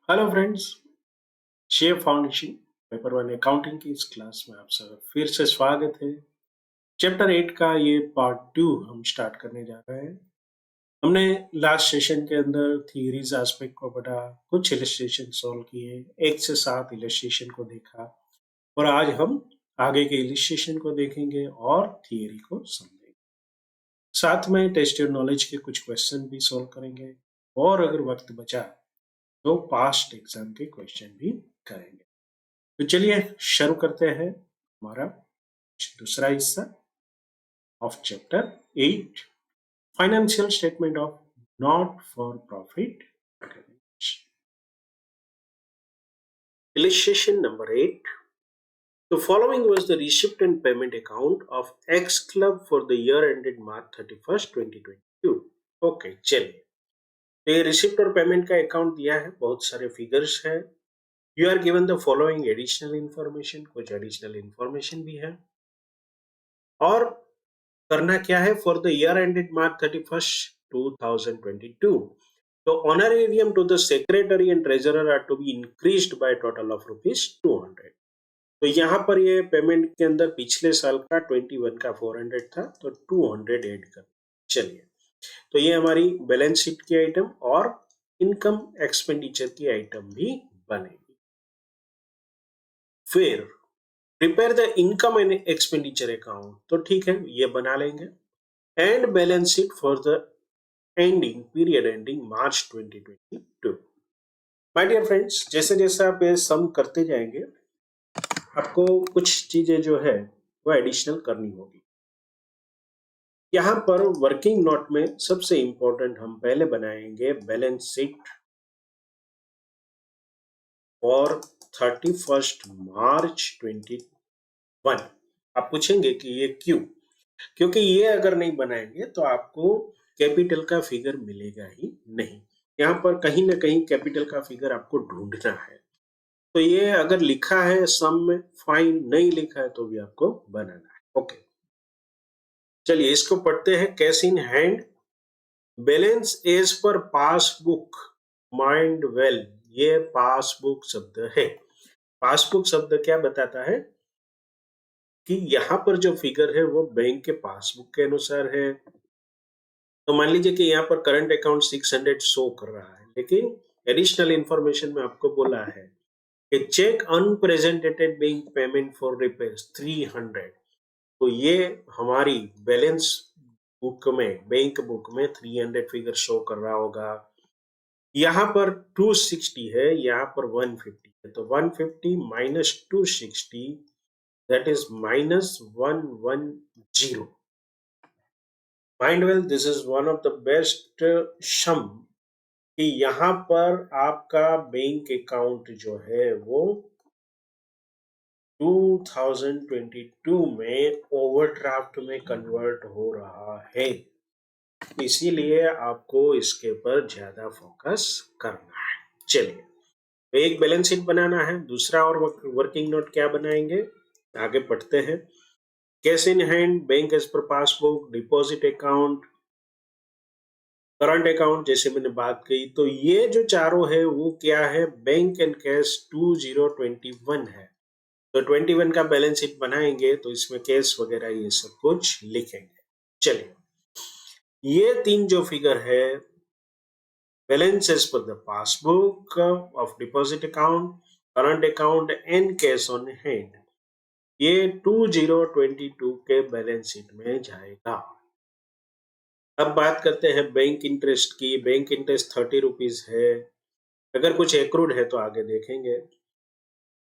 Hello friends, chef foundation paper one accounting की इस class में आप सब फिर से स्वागत है। चैप्टर 8 का ये पार्ट 2 हम स्टार्ट करने जा रहे हैं। हमने लास्ट सेशन के अंदर थियरीज एस्पेक्ट को पढ़ा, कुछ इलस्ट्रेशन सॉल्व किए, 1 से 7 इलस्ट्रेशन को देखा और आज हम आगे के इलस्ट्रेशन को देखेंगे और थियरी को समझेंगे। साथ में टेस्ट योर नॉलेज के कुछ क्वेश्चन भी सॉल्व करेंगे और अगर वक्त बचा तो पास्ट एग्जाम के क्वेश्चन भी करेंगे। तो चलिए शुरू करते हैं हमारा दूसरा हिस्सा of chapter 8, financial statement of not for profit organisation. Illustration number 8. The following was the receipt and payment account of X Club for the year ended March 31st, 2022. Okay, चलिए तो ये रिसिप्ट और पेमेंट का account दिया है, बहुत सारे figures है। You are given the following additional information, कुछ एडिशनल इंफॉर्मेशन भी है और करना क्या है for the year ended March 31st 2022। तो honorarium to the secretary and treasurer are to be increased by total of ₹200। तो यहाँ पर ये पेमेंट के अंदर पिछले साल का 21 का 400 था, तो 200 ऐड कर। चलिए, तो ये हमारी बैलेंस शीट की आइटम और इनकम एक्सपेंडिचर की आइटम भी बनेगी। फिर prepare the income and expenditure account, तो ठीक है, ये बना लेंगे। And balance sheet for the ending period ending March 2022। My dear friends, जैसे जैसे आप ये सम करते जाएंगे आपको कुछ चीजें जो है वो एडिशनल करनी होगी। यहाँ पर वर्किंग नोट में सबसे इंपॉर्टेंट हम पहले बनाएंगे बैलेंस शीट फॉर 31st मार्च 21। आप पूछेंगे कि ये क्यों? क्योंकि ये अगर नहीं बनाएंगे तो आपको कैपिटल का फिगर मिलेगा ही नहीं। यहाँ पर कहीं ना कहीं कैपिटल का फिगर आपको ढूंढना है। तो ये अगर लिखा है सम में फाइन, नहीं लिखा है तो भी आपको बनाना है। ओके, चलिए इसको पढ़ते हैं। Cash in hand, balance as per passbook, mind well, ये पासबुक शब्द है। पासबुक शब्द क्या बताता है कि यहाँ पर जो फिगर है वो बैंक के पासबुक के अनुसार है। तो मान लीजिए कि यहाँ पर करंट अकाउंट 600 शो कर रहा है, लेकिन एडिशनल इंफॉर्मेशन में आपको बोला है कि cheque unpresented bank payment for repairs 300। तो ये हमारी बैलेंस बुक में, बैंक बुक में 300 फिगर शो कर रहा होगा। यहाँ पर 260 है, यहाँ पर 150 है, तो 150 minus 260 that is minus 110। Mind well, this is one of the best sum कि यहाँ पर आपका बैंक अकाउंट जो है वो 2022 में ओवरड्राफ्ट में कन्वर्ट हो रहा है, इसीलिए आपको इसके ऊपर ज्यादा फोकस करना है। चलिए, तो एक बैलेंस शीट बनाना है, दूसरा और वर्किंग नोट क्या बनाएंगे आगे पढ़ते हैं। Cash in hand, bank as per passbook, deposit account, current account, जैसे मैंने बात की। तो ये जो चारों है वो क्या है, बैंक एंड कैश 2021 है। तो 21 का बैलेंस शीट बनाएंगे तो इसमें कैश वगैरह ये सब कुछ लिखेंगे। चलिए, ये तीन जो फिगर है, balance as per the passbook of deposit account, current account and cash on hand, ये 2022 के बैलेंस शीट में जाएगा। अब बात करते हैं बैंक इंटरेस्ट की। बैंक इंटरेस्ट 30 रुपीज है। अगर कुछ एक्रूड है तो आगे देखेंगे।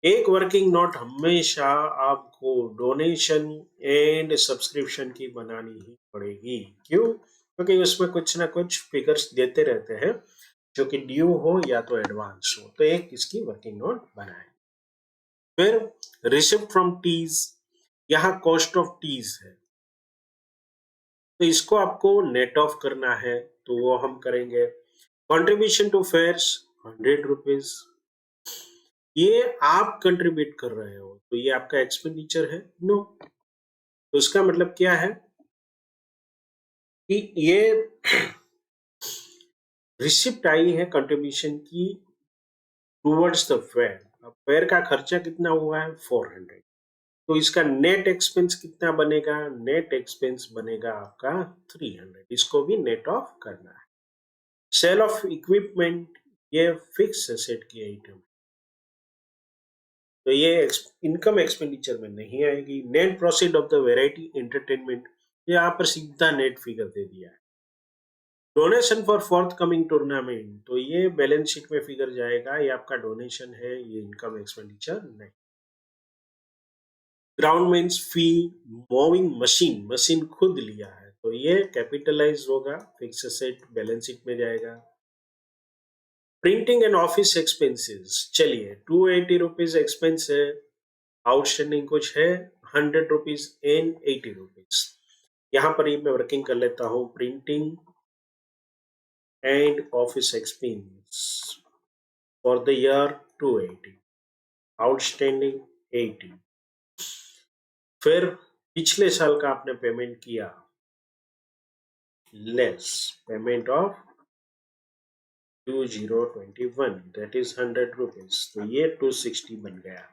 एक वर्किंग नोट हमेशा आपको डोनेशन एंड सब्सक्रिप्शन की बनानी ही पड़ेगी। क्यों? क्योंकि उसमें कुछ ना कुछ फिगर्स देते रहते हैं जो कि ड्यू हो या तो एडवांस हो। तो एक इसकी वर्किंग नोट बनाए। फिर रिसिप्ट फ्रॉम टीज, यहाँ कॉस्ट ऑफ टीज है, तो इसको आपको नेट ऑफ करना है, तो वो हम करेंगे। कंट्रीब्यूशन टू फेयर्स 100 रुपीज, ये आप कंट्रीब्यूट कर रहे हो तो ये आपका एक्सपेंडिचर है? नो। तो इसका मतलब क्या है कि ये रिसिप्ट आई है कंट्रीब्यूशन की टूवर्ड्स द फेयर। अब फेयर का खर्चा कितना हुआ है 400, तो इसका नेट एक्सपेंस कितना बनेगा, नेट एक्सपेंस बनेगा आपका 300, इसको भी नेट ऑफ करना है। सेल ऑफ इक्विपमेंट, ये फिक्स एसेट की आइटम, तो ये इनकम एक्सपेंडिचर में नहीं आएगी। Net proceed of the variety entertainment, ये यहाँ पर सीधा नेट फिगर दे दिया है। Donation for fourth coming tournament, तो ये बैलेंस शीट में फिगर जाएगा, ये आपका डोनेशन है, ये इनकम एक्सपेंडिचर नहीं। ग्राउंड मीन्स फी, मूविंग मशीन, मशीन खुद लिया है, तो ये कैपिटलाइज होगा, फिक्स एसेट बैलेंस शीट में जाएगा। प्रिंटिंग एंड ऑफिस एक्सपेंसेस, चलिए 280 रुपीज एक्सपेंस है, आउटस्टैंडिंग कुछ है 100 रुपीज एंड 80 रुपीज। यहाँ पर ही मैं वर्किंग कर लेता हूँ, printing and office expense for the year 280, outstanding 80। फिर पिछले साल का आपने पेमेंट किया, less payment of 2021, that is 100 rupees, तो ये 260 बन गया।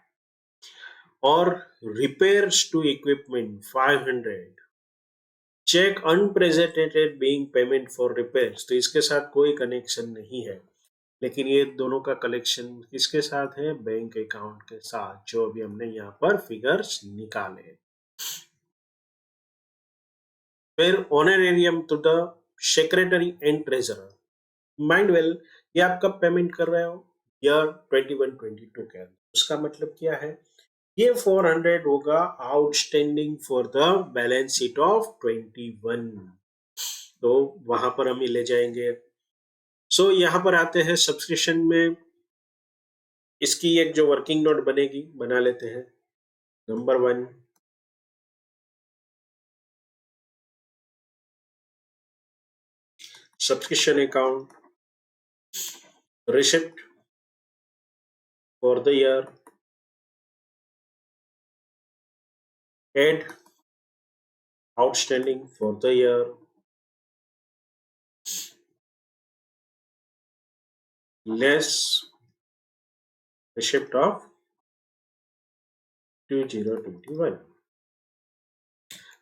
और repairs to equipment 500, cheque unpresented being payment for repairs, तो इसके साथ कोई कनेक्शन नहीं है, लेकिन ये दोनों का कलेक्शन किसके साथ है, बैंक अकाउंट के साथ, जो अभी हमने यहाँ पर फिगर्स निकाले। फिर honorarium to the secretary and treasurer, mind well, ये आप कब पेमेंट कर रहे हो, ईयर 21-22 के अंदर, उसका मतलब क्या है, ये 400 होगा outstanding for the balance sheet of 21, तो वहां पर हम ले जाएंगे। सो यहाँ पर आते हैं सब्सक्रिप्शन में, इसकी एक जो वर्किंग नोट बनेगी बना लेते हैं। Number 1, subscription account, receipt for the year, add outstanding for the year, less receipt of 2021।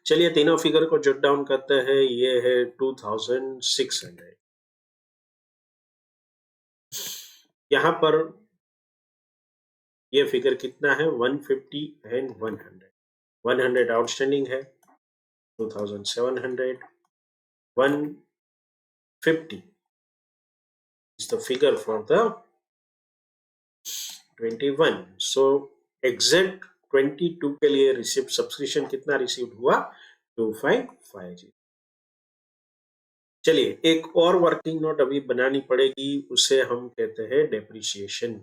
चलिए तीनों फिगर को जट डाउन करते हैं, ये है 2600। यहाँ पर ये फिगर कितना है, 150 एंड 100, 100 आउटस्टैंडिंग है, 2700, 150 is the figure for the 21। so exact 22 के लिए रिसिप्ट सब्सक्रिप्शन कितना रिसीव हुआ, 2550। चलिए एक और वर्किंग नोट अभी बनानी पड़ेगी, उसे हम कहते हैं डेप्रिसिएशन।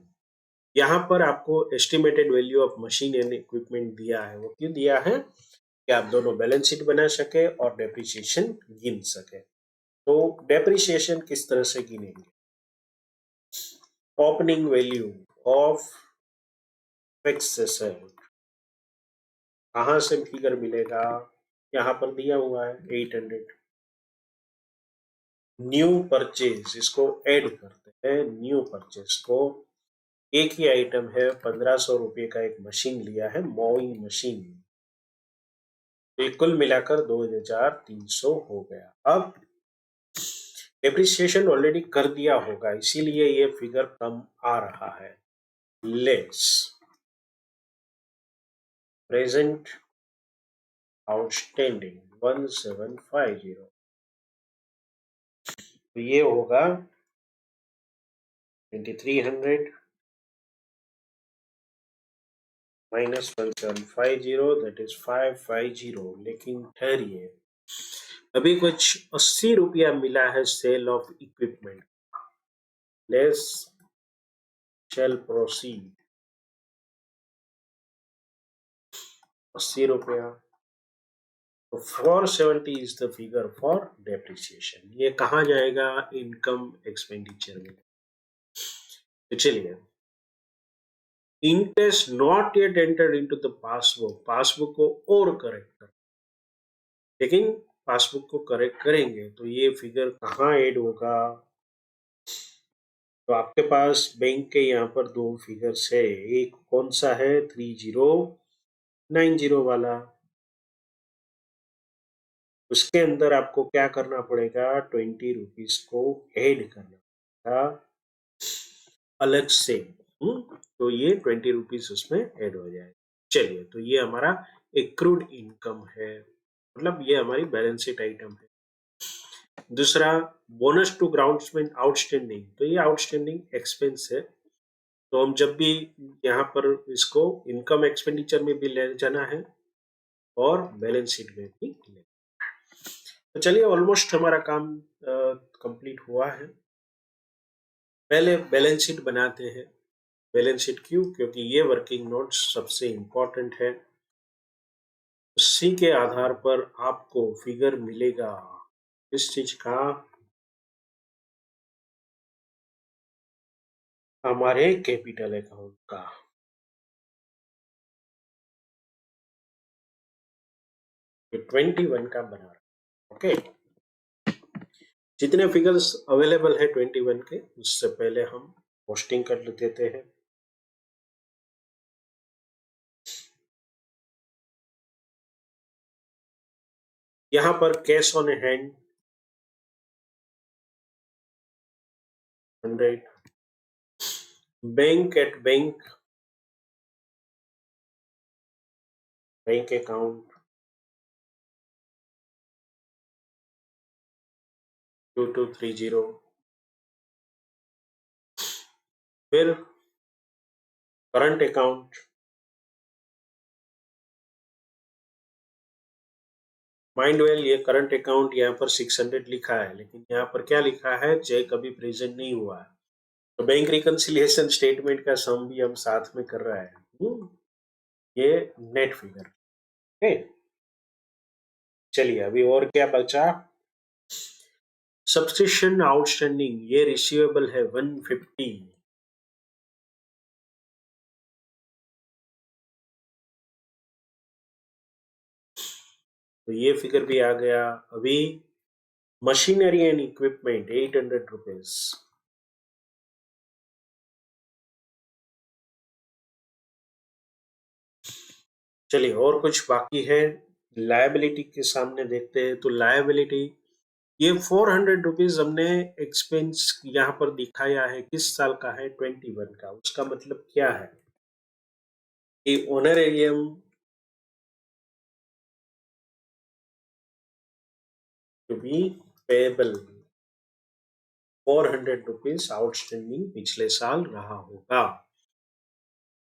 यहाँ पर आपको estimated value of machine and equipment दिया है, वो क्यों दिया है कि आप दोनों बैलेंस शीट बना सके और डेप्रिसिएशन गिन सके। तो डेप्रिसिएशन किस तरह से गिनेंगे, opening value of fixed asset, कहां से फिगर मिलेगा, यहाँ पर दिया हुआ है 800। न्यू परचेज, इसको ऐड करते हैं, न्यू परचेज को, एक ही आइटम है, 1500 रुपये का एक मशीन लिया है, मोविंग मशीन, तो कुल मिलाकर 2300 हो गया। अब डेप्रिसिएशन ऑलरेडी कर दिया होगा, इसीलिए ये फिगर कम आ रहा है, लेस प्रेजेंट आउटस्टैंडिंग 1750, तो ये होगा 2300 माइनस 1750, दैट इज 550। लेकिन ठहरिए, अभी कुछ 80 रुपया मिला है sale of equipment, less sale proceed 80 रुपया, तो 470 is the figure for depreciation. ये कहाँ जाएगा, इनकम एक्सपेंडिचर में। तो चलिए, interest not yet entered into the passbook, passbook को और करेक्ट कर, लेकिन पासबुक को करेक्ट करेंगे तो ये फिगर कहाँ ऐड होगा, तो आपके पास बैंक के यहाँ पर दो फिगर्स है, एक कौन सा है 3090 वाला, उसके अंदर आपको क्या करना पड़ेगा 20 रुपीज को ऐड करना पड़ेगा अलग से। तो ये 20 रुपीज उसमें ऐड हो जाएगा। चलिए, तो ये हमारा एक्रूड इनकम है, मतलब ये हमारी बैलेंस शीट आइटम है। दूसरा, बोनस टू ग्राउंड्समैन आउटस्टैंडिंग, तो ये आउटस्टैंडिंग एक्सपेंस है। तो हम जब भी यहाँ पर इसको इनकम एक्सपेंडिचर में भी ले जाना है और बैलेंस शीट में भी ले। तो चलिए, ऑलमोस्ट हमारा काम कंप्लीट हुआ है। पहले बैलेंस शीट बनाते हैं। बैलेंस शीट क्यों? क्योंकि ये वर्किंग नोट्स सबसे इंपॉर्टेंट है, उसी के आधार पर आपको फिगर मिलेगा इस चीज का, हमारे कैपिटल अकाउंट का। 21 का बना रहा। ओके, जितने फिगर्स अवेलेबल है 21 के, उससे पहले हम पोस्टिंग कर देते हैं। यहाँ पर cash on hand 100, bank at bank, bank account 2230, फिर करंट अकाउंट, माइंड वेल ये करंट अकाउंट यहाँ पर 600 लिखा है, लेकिन यहाँ पर क्या लिखा है, चेक अभी प्रेजेंट नहीं हुआ है। तो बैंक रिकंसिलिएशन स्टेटमेंट का सम भी हम साथ में कर रहे हैं। ये नेट फिगर है। चलिए, अभी और क्या बचा, सब्सक्रिप्शन आउटस्टैंडिंग, ये रिसीवेबल है 150। तो ये फिगर भी आ गया। अभी मशीनरी एंड इक्विपमेंट 800 रुपीज। चलिए, और कुछ बाकी है लायबिलिटी के सामने देखते हैं। तो लायबिलिटी ये 400 रुपीज हमने एक्सपेंस यहाँ पर दिखाया है, किस साल का है 21 का। उसका मतलब क्या है कि honorarium to be payable 400 rupees outstanding पिछले साल रहा होगा।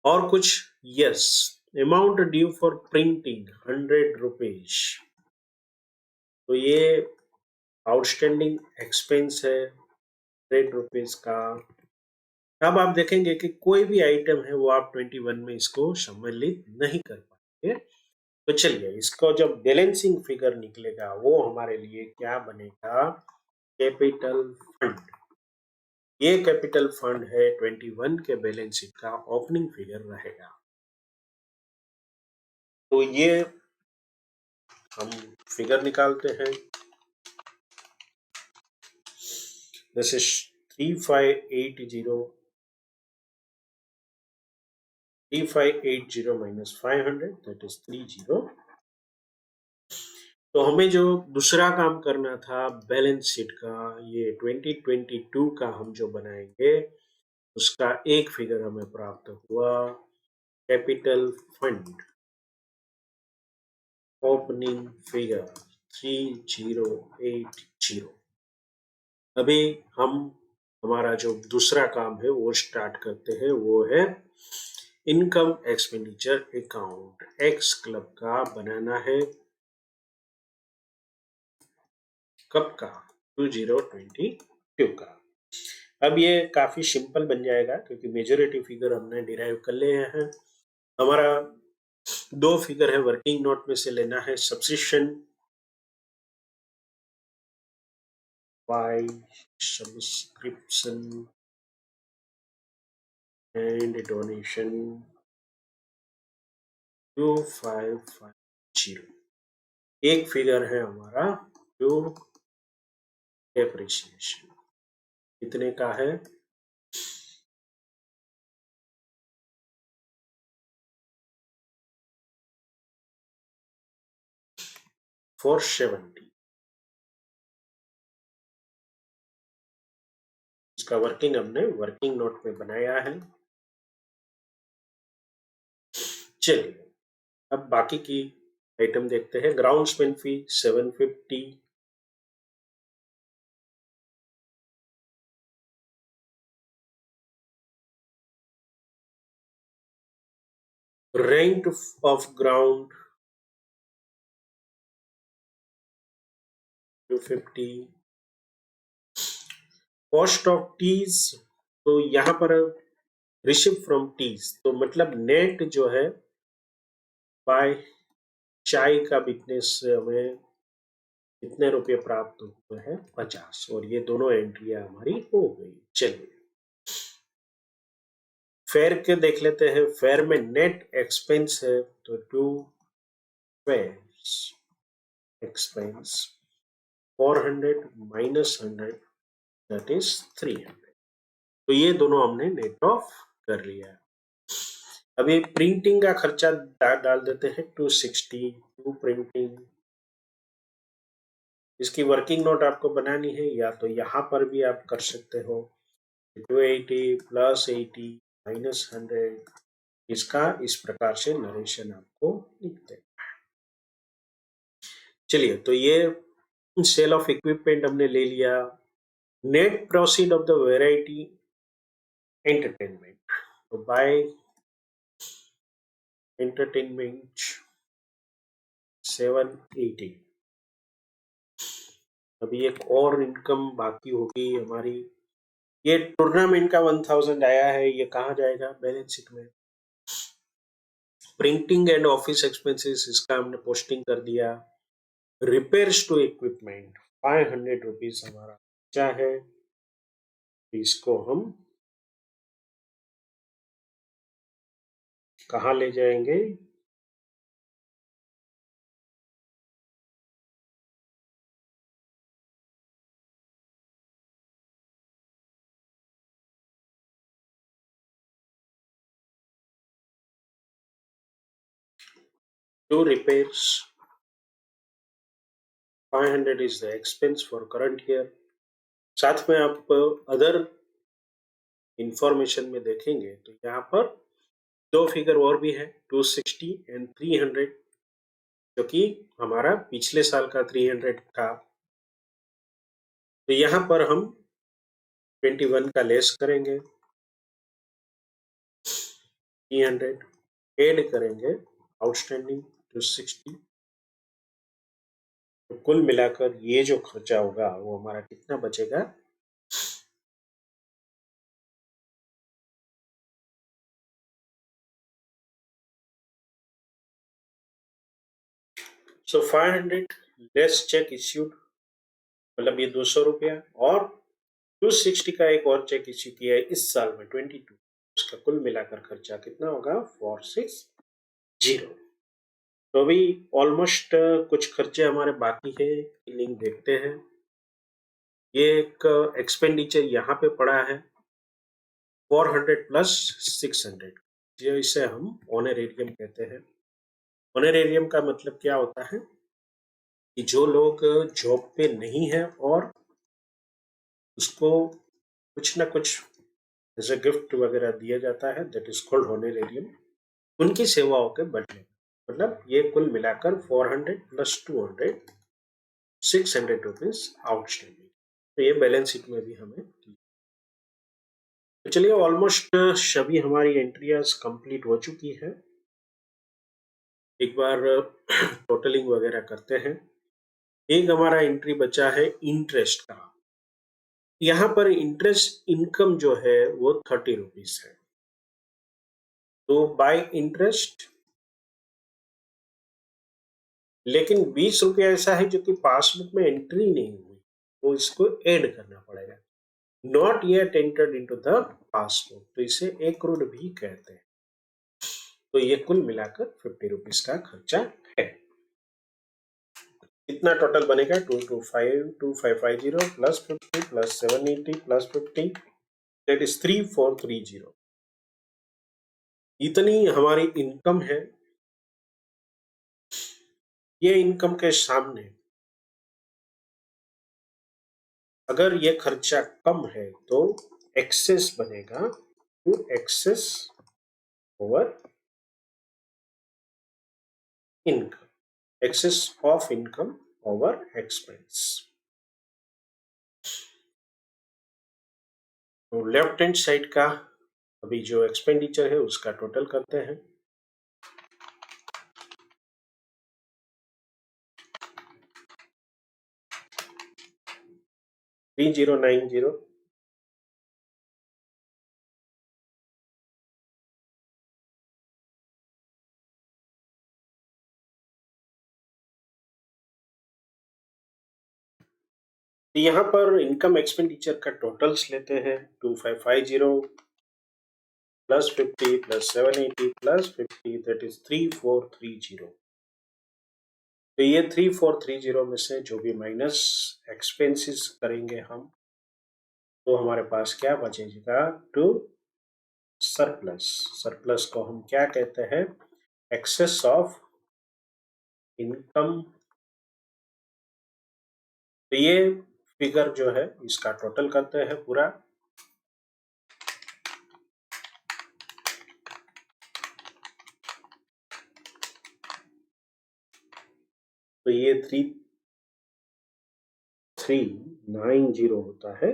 और कुछ, yes, amount due for printing 100 rupees, तो ये आउटस्टैंडिंग एक्सपेंस है 100 रुपीज का। अब आप देखेंगे कि कोई भी आइटम है वो आप 21 में इसको सम्मिलित नहीं कर पाएंगे। तो चलिए, इसको जब बैलेंसिंग फिगर निकलेगा वो हमारे लिए क्या बनेगा, कैपिटल फंड। ये कैपिटल फंड है 21 के बैलेंस शीट का ओपनिंग फिगर रहेगा। तो ये हम फिगर निकालते हैं। This is 3580 minus 500, that is 30। तो हमें जो दूसरा काम करना था बैलेंस शीट का, ये 2022 का हम जो बनाएंगे, उसका एक फिगर हमें प्राप्त हुआ, कैपिटल फंड ओपनिंग फिगर 3080। अभी हम हमारा जो दूसरा काम है वो स्टार्ट करते हैं, वो है income expenditure account x club का बनाना है। कब का, 2022 का। अब ये काफी सिंपल बन जाएगा क्योंकि मेजोरिटी फिगर हमने डिराइव कर लिए हैं। हमारा दो फिगर है वर्किंग नोट में से लेना है, subscription by subscription and donation 2550। एक फिगर है हमारा जो एप्रिसिएशन, कितने का है 470। इसका वर्किंग हमने वर्किंग नोट में बनाया है। चलिए अब बाकी की आइटम देखते हैं। Ground span fee 750, rent of ground 250, cost of teas, तो यहाँ पर रिसिप्ट फ्रॉम टीज, तो मतलब नेट जो है बाय चाय का बिजनेस से हमें कितने रुपए प्राप्त हुए हैं 50, और ये दोनों एंट्रियां हमारी हो गई। चलिए फेयर के देख लेते हैं। फेयर में नेट एक्सपेंस है तो to fares expense 400 minus 100 that is 300, तो ये दोनों हमने नेट ऑफ कर लिया है। अभी प्रिंटिंग का खर्चा डाल देते हैं 260, टू प्रिंटिंग। इसकी वर्किंग नोट आपको बनानी है, या तो यहाँ पर भी आप कर सकते हो 280 प्लस 80 माइनस 100, इसका इस प्रकार से नरेशन आपको लिखते हैं। चलिए तो ये सेल ऑफ इक्विपमेंट हमने ले लिया। Net proceed of the variety entertainment, तो बाय एंटरटेनमेंट 780। अभी एक और इनकम बाकी होगी हमारी, ये टूर्नामेंट का 1000 आया है, ये कहाँ जाएगा बैलेंस शीट में। प्रिंटिंग एंड ऑफिस एक्सपेंसेस, इसका हमने पोस्टिंग कर दिया। रिपेयर्स टू इक्विपमेंट 500 रुपीज हमारा बचा है, इसको हम कहाँ ले जाएंगे, to repairs 500 is the expense for current year. साथ में आप अदर इंफॉर्मेशन में देखेंगे तो यहाँ पर दो फिगर और भी है, 260 एंड 300, जो कि हमारा पिछले साल का 300 था। तो यहाँ पर हम 21 का लेस करेंगे, 300 ऐड करेंगे आउटस्टैंडिंग 260, तो कुल मिलाकर ये जो खर्चा होगा वो हमारा कितना बचेगा, सो 500 लेस चेक इश्यूड, मतलब ये 200 रुपया, और 260 का एक और चेक इश्यू किया है इस साल में 22, उसका कुल मिलाकर खर्चा कितना होगा 460। तो अभी ऑलमोस्ट कुछ खर्चे हमारे बाकी है, लिंक देखते हैं। ये एक एक्सपेंडिचर यहाँ पे पड़ा है 400 प्लस 600, जो इसे हम ऑनरेरियम कहते हैं। ऑनरेरियम का मतलब क्या होता है कि जो लोग जॉब पे नहीं है और उसको कुछ ना कुछ जैसे गिफ्ट वगैरह दिया जाता है, दैट इज कॉल्ड ऑनरेरियम, उनकी सेवाओं के बदले, मतलब ये कुल मिलाकर 400 प्लस 200 600 रुपीज आउटस्टैंडिंग, तो ये बैलेंस शीट में भी हमें। तो चलिए ऑलमोस्ट सभी हमारी एंट्रियाज कंप्लीट हो चुकी है। एक बार टोटलिंग वगैरह करते हैं। एक हमारा एंट्री बचा है इंटरेस्ट का, यहाँ पर इंटरेस्ट इनकम जो है वो 30 रुपीज है, तो बाय इंटरेस्ट, लेकिन 20 रुपया ऐसा है जो कि पासबुक में एंट्री नहीं हुई, तो इसको ऐड करना पड़ेगा, not yet entered into the passbook, तो इसे एक्रूड भी कहते हैं। तो ये कुल मिलाकर 50 रुपीज का खर्चा है। कितना टोटल बनेगा 225 plus 50 plus 780 plus 50, that is 3430। इतनी हमारी इनकम है। ये इनकम के सामने अगर ये खर्चा कम है तो एक्सेस बनेगा, to excess over income, excess of income over expense. तो लेफ्ट हैंड साइड का अभी जो एक्सपेंडिचर है उसका टोटल करते हैं। थ्री जीरो नाइन जीरो, तो यहाँ पर इनकम एक्सपेंडिचर का टोटल्स लेते हैं। 2550 plus 50 plus 780 plus 50, that is 3430। तो ये 3430 में से जो भी माइनस एक्सपेंसेस करेंगे हम, तो हमारे पास क्या बचेगा? To surplus. सरप्लस को हम क्या कहते हैं? Excess of income. तो ये फिगर जो है इसका टोटल करते हैं पूरा। तो ये 3390 होता है,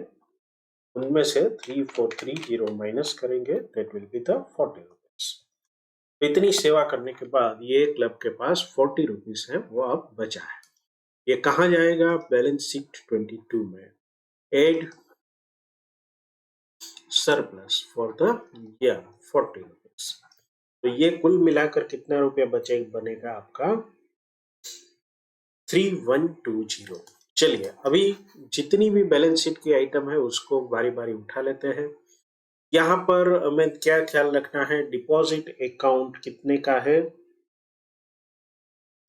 उनमें से 3430 माइनस करेंगे, that will be the 40 rupees. इतनी सेवा करने के बाद ये क्लब के पास 40 रुपीज है, वो अब बचा है। ये कहाँ जाएगा? बैलेंस शीट 22 में। Add surplus for the year 40 rupees. तो ये कुल मिलाकर कितना रुपया बचे बनेगा आपका? 3120। चलिए अभी जितनी भी बैलेंस शीट की आइटम है उसको बारी बारी उठा लेते हैं। यहाँ पर हमें क्या ख्याल रखना है? डिपॉजिट अकाउंट कितने का है?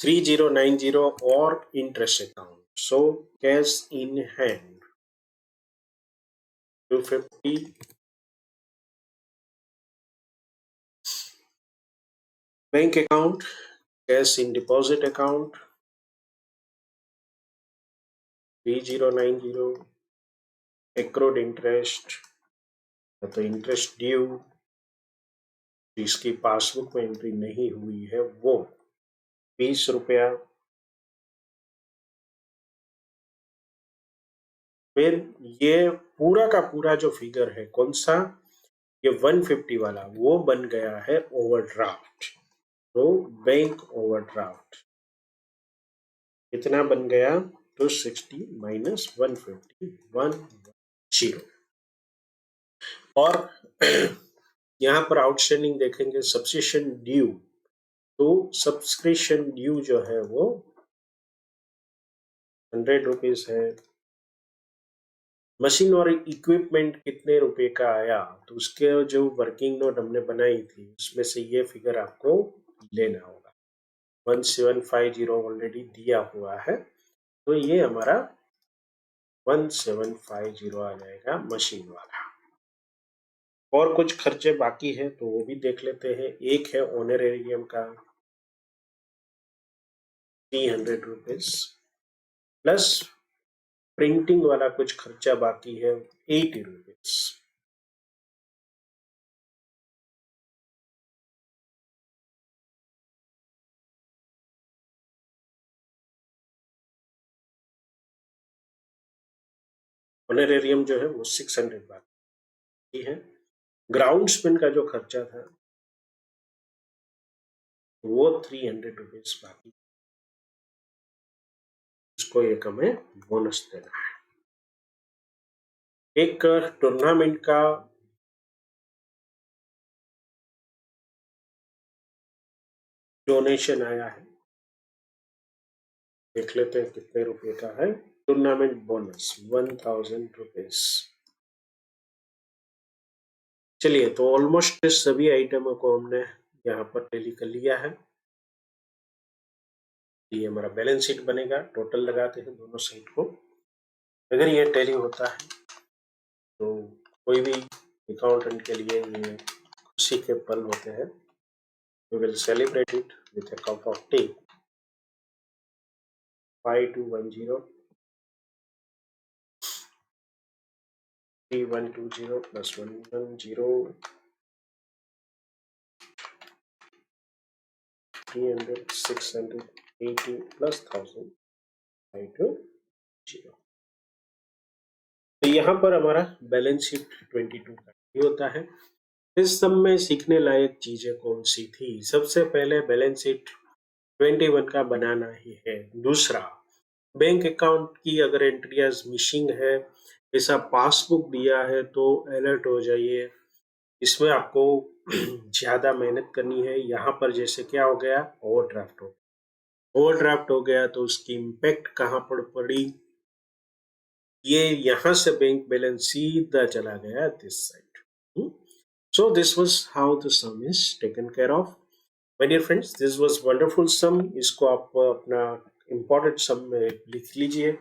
3090 और interest account. So cash in hand 250, bank account, cash in deposit account 3090, accrued interest, तो इंटरेस्ट ड्यू जिसकी पासबुक में एंट्री नहीं हुई है वो 20 रुपया। फिर ये पूरा का पूरा जो फिगर है कौन सा? ये 150 वाला, वो बन गया है ओवरड्राफ्ट। तो बैंक ओवरड्राफ्ट कितना बन गया? 260 माइनस 150, 110। और यहाँ पर आउटस्टैंडिंग देखेंगे सब्सक्रिप्शन ड्यू। तो सब्सक्रिप्शन ड्यू जो है वो 100 रुपीज है। मशीन और इक्विपमेंट कितने रुपए का आया? तो उसके जो वर्किंग नोट हमने बनाई थी उसमें से ये फिगर आपको लेना होगा। 1750 ऑलरेडी दिया हुआ है, तो ये हमारा 1750 आ जाएगा मशीन वाला। और कुछ खर्चे बाकी है तो वो भी देख लेते हैं। एक है ऑनरेरियम का 300 रुपीज, प्लस प्रिंटिंग वाला कुछ खर्चा बाकी है 80 रुपीज। ऑनरेरियम जो है वो 600 बाकी है। ग्राउंड्समैन का जो खर्चा था वो 300 रुपीज बाकी, उसको एक हमें बोनस देना है। एक टूर्नामेंट का डोनेशन आया है, देख लेते हैं कितने रुपए का है। Tournament bonus 1000 rupees. चलिए तो ऑलमोस्ट सभी आइटमों को हमने यहाँ पर टैली कर लिया है। ये हमारा बैलेंस शीट बनेगा। टोटल लगाते हैं दोनों साइड को। अगर ये टैली होता है तो कोई भी अकाउंटेंट के लिए ये खुशी के पल होते हैं। We will celebrate it with a cup of tea. 5210 3120 plus 110, 300, 680 plus 1000, 520। तो यहाँ पर हमारा बैलेंस शीट 22 का ये होता है। इस सब में सीखने लायक चीजें कौन सी थी? सबसे पहले बैलेंस शीट 21 का बनाना ही है। दूसरा, बैंक अकाउंट की अगर एंट्रियाज मिसिंग है, ऐसा पासबुक दिया है तो अलर्ट हो जाइए। इसमें आपको ज्यादा मेहनत करनी है। यहाँ पर जैसे क्या हो गया, ओवरड्राफ्ट हो गया तो उसकी इम्पैक्ट कहाँ पर पड़ी, ये यहाँ से बैंक बैलेंस सीधा चला गया this side. So this was how the sum is taken care of. My dear friends, this was wonderful sum. इसको आप अपना इम्पोर्टेंट सम में लिख लीजिए।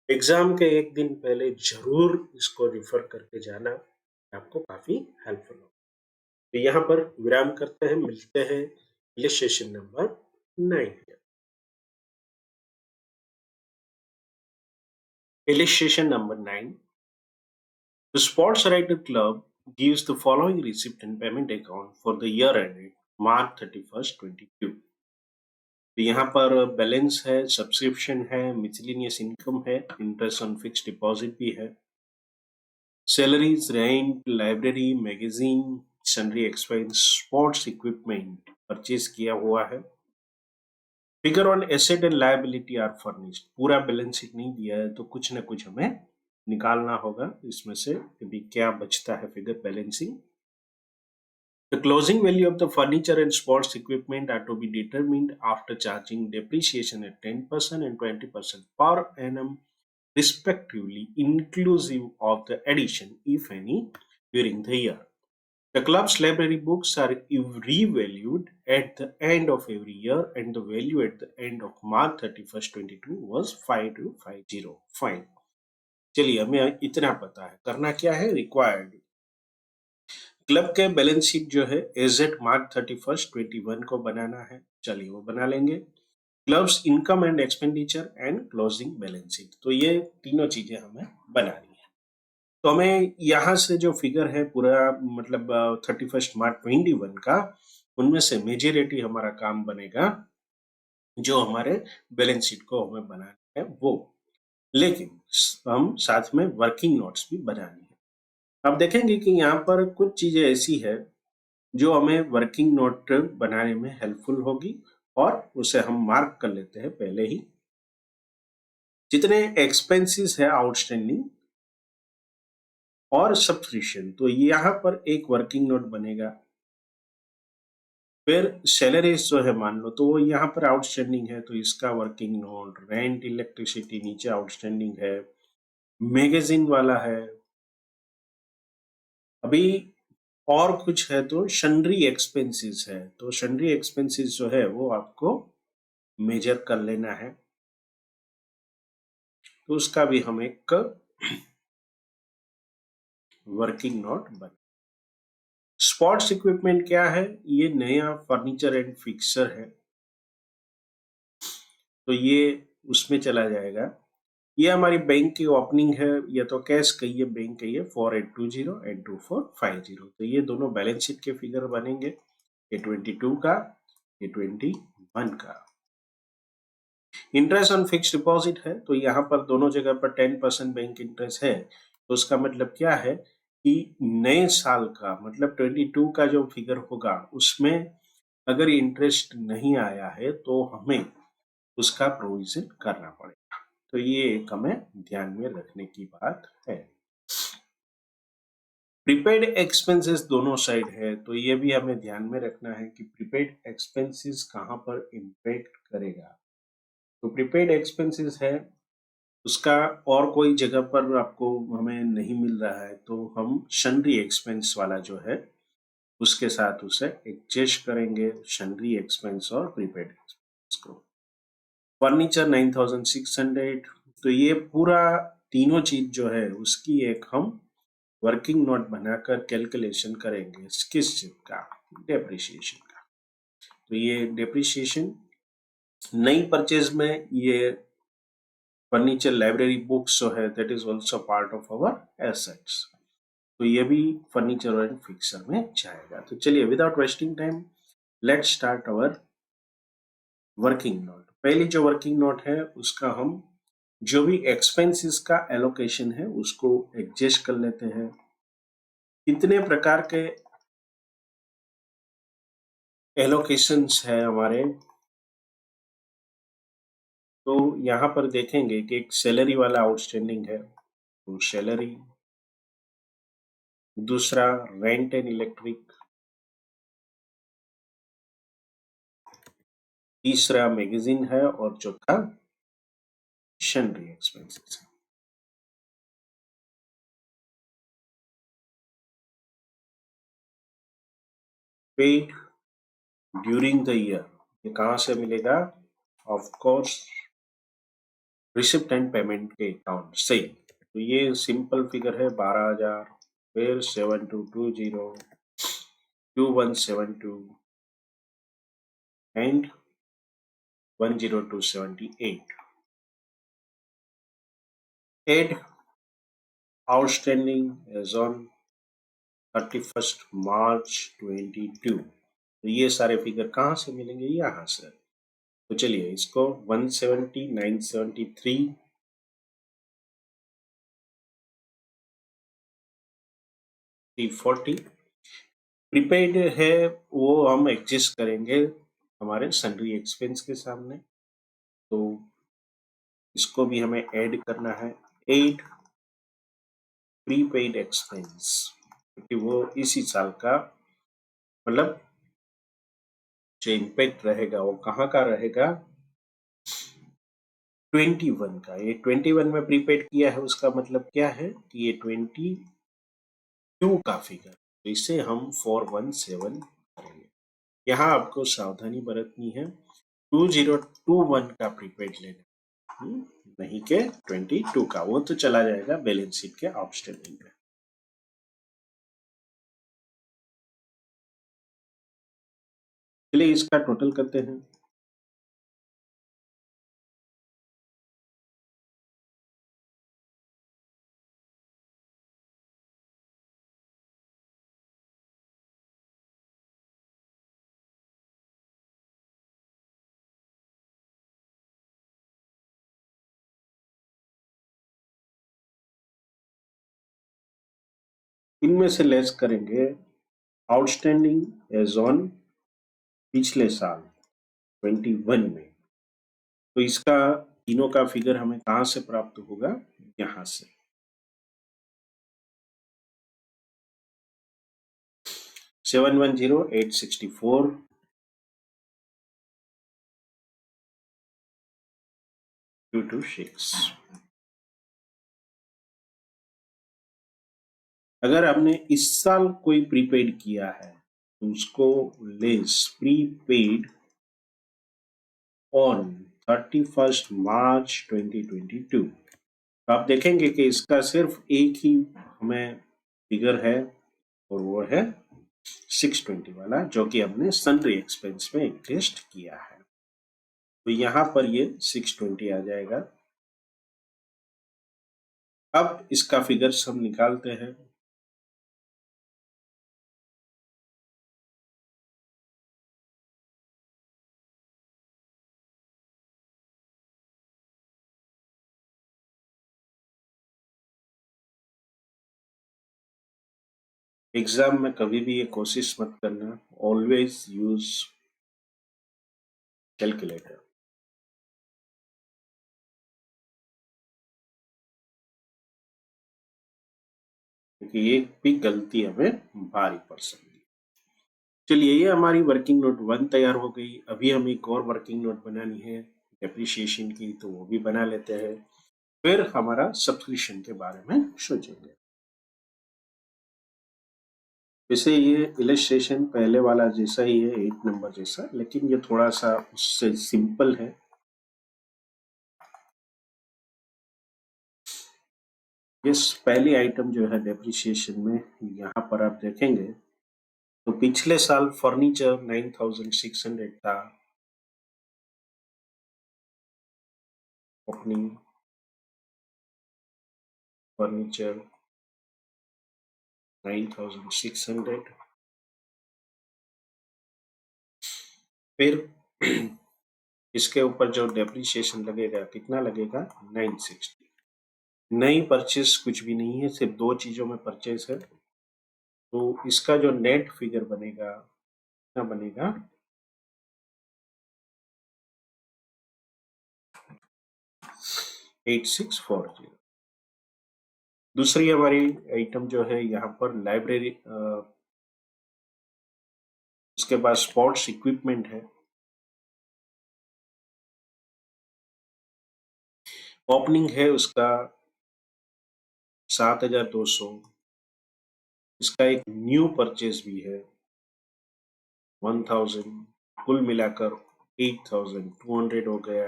एग्जाम के एक दिन पहले जरूर इसको रिफर करके जाना, आपको काफी हेल्पफुल होगा। तो यहाँ पर विराम करते हैं, मिलते हैं illustration number 9। Illustration number 9. The Sports Writer Club gives the following receipt and payment account for the year ended March 31st, 22. तो यहाँ पर बैलेंस है, सब्सक्रिप्शन है, मिसलिनियस इनकम है, इंटरेस्ट ऑन फिक्स डिपॉजिट भी है, salaries, rent, library, magazine, sundry expense, sports equipment purchase किया हुआ है। Figure on asset and liability are furnished. पूरा बैलेंस शीट नहीं दिया है तो कुछ ना कुछ हमें निकालना होगा इसमें से अभी क्या बचता है figure balancing. The closing value of the furniture and sports equipment are to be determined after charging depreciation at 10% and 20% per annum respectively, inclusive of the addition, if any, during the year. The club's library books are revalued at the end of every year, and the value at the end of March 31st, 22 was 5250. Fine. चलिए, हमें इतना पता है, करना क्या है, required. Club के balance sheet जो है एज एट मार्च 31st 21 को बनाना है। चलिए वो बना लेंगे। Clubs income and expenditure and closing balance sheet, तो ये तीनों चीजें हमें बनानी है। तो हमें यहाँ से जो फिगर है पूरा मतलब 31st मार्च 21 का, उनमें से मेजॉरिटी हमारा काम बनेगा जो हमारे बैलेंस शीट को हमें बनाना है वो, लेकिन हम साथ में वर्किंग नोट्स भी बनानी है। अब देखेंगे कि यहाँ पर कुछ चीजें ऐसी है जो हमें वर्किंग नोट बनाने में हेल्पफुल होगी और उसे हम मार्क कर लेते हैं पहले ही। जितने एक्सपेंसेस है आउटस्टैंडिंग और सब्सक्रिप्शन, तो यहाँ पर एक वर्किंग नोट बनेगा। फिर सैलरीज जो है मान लो तो वो यहाँ पर आउटस्टैंडिंग है तो इसका वर्किंग नोट, रेंट, इलेक्ट्रिसिटी नीचे आउटस्टैंडिंग है, मैगजीन वाला है। अभी और कुछ है तो सन्ड्री एक्सपेंसेस है, तो सन्ड्री एक्सपेंसेस जो है वो आपको मेजर कर लेना है, तो उसका भी हम एक वर्किंग नोट बना। स्पोर्ट्स इक्विपमेंट क्या है, ये नया फर्नीचर एंड फिक्सर है तो ये उसमें चला जाएगा। ये हमारी बैंक की ओपनिंग है, या तो कैश कहिए बैंक कहिए, 4820 एंड 2450, तो ये दोनों बैलेंस शीट के फिगर बनेंगे, ये 22 का, ये 21 का। इंटरेस्ट ऑन फिक्स डिपॉजिट है तो यहाँ पर दोनों जगह पर 10% बैंक इंटरेस्ट है, तो उसका मतलब क्या है कि नए साल का मतलब 22 का जो फिगर होगा उसमें अगर इंटरेस्ट नहीं आया है तो हमें उसका प्रोविजन करना पड़ेगा। तो ये एक हमें ध्यान में रखने की बात है। प्रीपेड एक्सपेंसेस दोनों साइड है तो ये भी हमें ध्यान में रखना है कि प्रीपेड एक्सपेंसेस कहाँ पर इम्पैक्ट करेगा। तो प्रीपेड एक्सपेंसेस है उसका और कोई जगह पर आपको हमें नहीं मिल रहा है तो हम सन्ड्री एक्सपेंस वाला जो है उसके साथ उसे एडजस्ट करेंगे, सन्ड्री एक्सपेंस और प्रीपेड एक्सपेंस को। फर्नीचर 9600, तो ये पूरा तीनों चीज जो है उसकी एक हम वर्किंग नोट बनाकर कैलकुलेशन करेंगे किस चीज का, डेप्रिसिएशन का। तो ये डेप्रिसिएशन नई परचेज में ये फर्नीचर लाइब्रेरी बुक्स जो है that is also part of our assets. तो ये भी फर्नीचर एंड फिक्सर में जाएगा। तो चलिए without wasting time let's start our working note. पहली जो वर्किंग नोट है उसका हम जो भी एक्सपेंसेस का एलोकेशन है उसको एडजस्ट कर लेते हैं। कितने प्रकार के एलोकेशंस है हमारे, तो यहाँ पर देखेंगे कि एक सैलरी वाला आउटस्टैंडिंग है, तो सैलरी, दूसरा रेंट एंड इलेक्ट्रिक, तीसरा मैगजीन है और चौथा सन्ड्री एक्सपेंसेस है। पेड ड्यूरिंग द ईयर, ये कहाँ से मिलेगा? Of course receipt and payment के अकाउंट से। तो ये सिंपल फिगर है 12,000, फिर 7220, 2172 and 10278। Add outstanding as on 31st March 22। तो ये सारे फिगर कहाँ से मिलेंगे? यहाँ से। तो चलिए इसको 170, 973, 340 प्रीपेड है, वो हम एडजस्ट करेंगे हमारे सन्ड्री एक्सपेंस के सामने। तो इसको भी हमें ऐड करना है। 8 प्रीपेड एक्सपेंस, क्योंकि वो इसी साल का मतलब जो इम्पैक्ट रहेगा वो कहाँ का रहेगा? 21 का। ये 21 में प्रीपेड किया है उसका मतलब क्या है कि ये 22 का फिगर, तो इसे हम 417 करेंगे। यहाँ आपको सावधानी बरतनी है, 2021 का प्रीपेड लेना, नहीं के 22 का, वो तो चला जाएगा बैलेंस शीट के आउटस्टैंडिंग में। चलिए इसका टोटल करते हैं। इनमें से लेस करेंगे आउटस्टैंडिंग एज ऑन पिछले साल 21 में। तो इसका तीनों का फिगर हमें कहां से प्राप्त होगा? यहां से। 710,864 226। अगर हमने इस साल कोई प्रीपेड किया है तो उसको less prepaid on 31st March 2022। तो आप देखेंगे कि इसका सिर्फ एक ही हमें फिगर है और वो है 620 वाला, जो कि हमने सन्ड्री एक्सपेंस में एडजस्ट किया है। तो यहां पर ये 620 आ जाएगा। अब इसका फिगर्स हम निकालते हैं। एग्जाम में कभी भी ये कोशिश मत करना, ऑलवेज यूज कैलकुलेटर, क्योंकि एक भी गलती हमें भारी पड़ सकती है। चलिए ये हमारी वर्किंग नोट 1 तैयार हो गई। अभी हमें एक और वर्किंग नोट बनानी है डेप्रिसिएशन की, तो वो भी बना लेते हैं, फिर हमारा सब्सक्रिप्शन के बारे में सोचेंगे। वैसे ये इलस्ट्रेशन पहले वाला जैसा ही है, 8 नंबर जैसा, लेकिन ये थोड़ा सा उससे सिंपल है। इस पहली आइटम जो है डेप्रिसिएशन में, यहाँ पर आप देखेंगे तो पिछले साल फर्नीचर 9,600 था, ओपनिंग फर्नीचर 9,600। फिर इसके ऊपर जो डेप्रिसिएशन लगेगा कितना लगेगा, 960। नई परचेस कुछ भी नहीं है, सिर्फ दो चीजों में परचेस है, तो इसका जो नेट फिगर बनेगा कितना बनेगा, 8640। दूसरी हमारी आइटम जो है यहाँ पर लाइब्रेरी, उसके बाद स्पोर्ट्स इक्विपमेंट है। ओपनिंग है उसका 7200। इसका एक न्यू परचेज भी है 1000। कुल मिलाकर 8200 हो गया।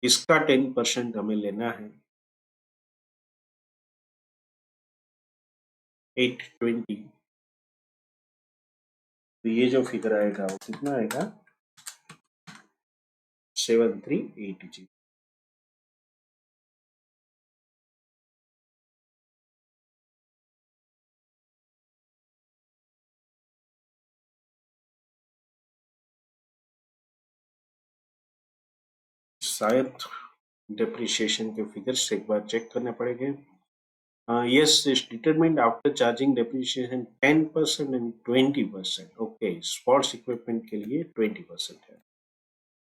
इसका 10% हमें लेना है 820। तो ये जो फिगर आएगा वो कितना आएगा, 7380। शायद डेप्रिसिएशन के फिगर्स एक बार चेक करने पड़ेंगे। Yes, is determined after charging depreciation 10% and 20%। Okay, sports equipment के लिए 20% है।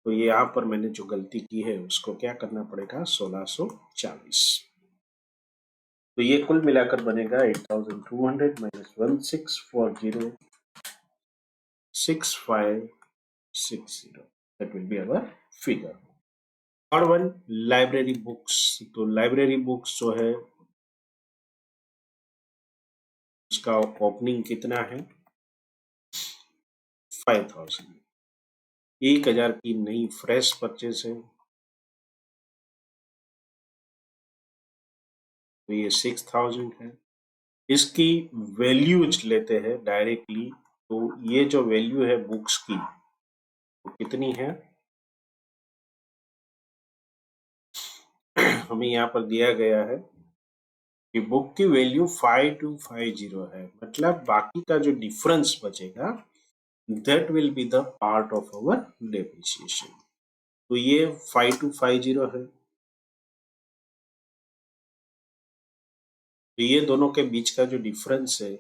तो ये यहाँ पर मैंने जो गलती की है उसको क्या करना पड़ेगा, 1640। तो ये कुल मिलाकर बनेगा 8200 minus 1640 6560। That will be our figure. और वन लाइब्रेरी बुक्स। तो लाइब्रेरी बुक्स जो है उसका ओपनिंग कितना है, 5000। 1000 की नई फ्रेश परचेज है, तो ये 6000 है। इसकी वैल्यूज लेते हैं डायरेक्टली, तो ये जो वैल्यू है बुक्स की वो कितनी है, हमें यहाँ पर दिया गया है कि बुक की वैल्यू 5250 है, मतलब बाकी का जो डिफरेंस बचेगा that will be the part of our depreciation. तो ये 5250 है, तो ये दोनों के बीच का जो डिफरेंस है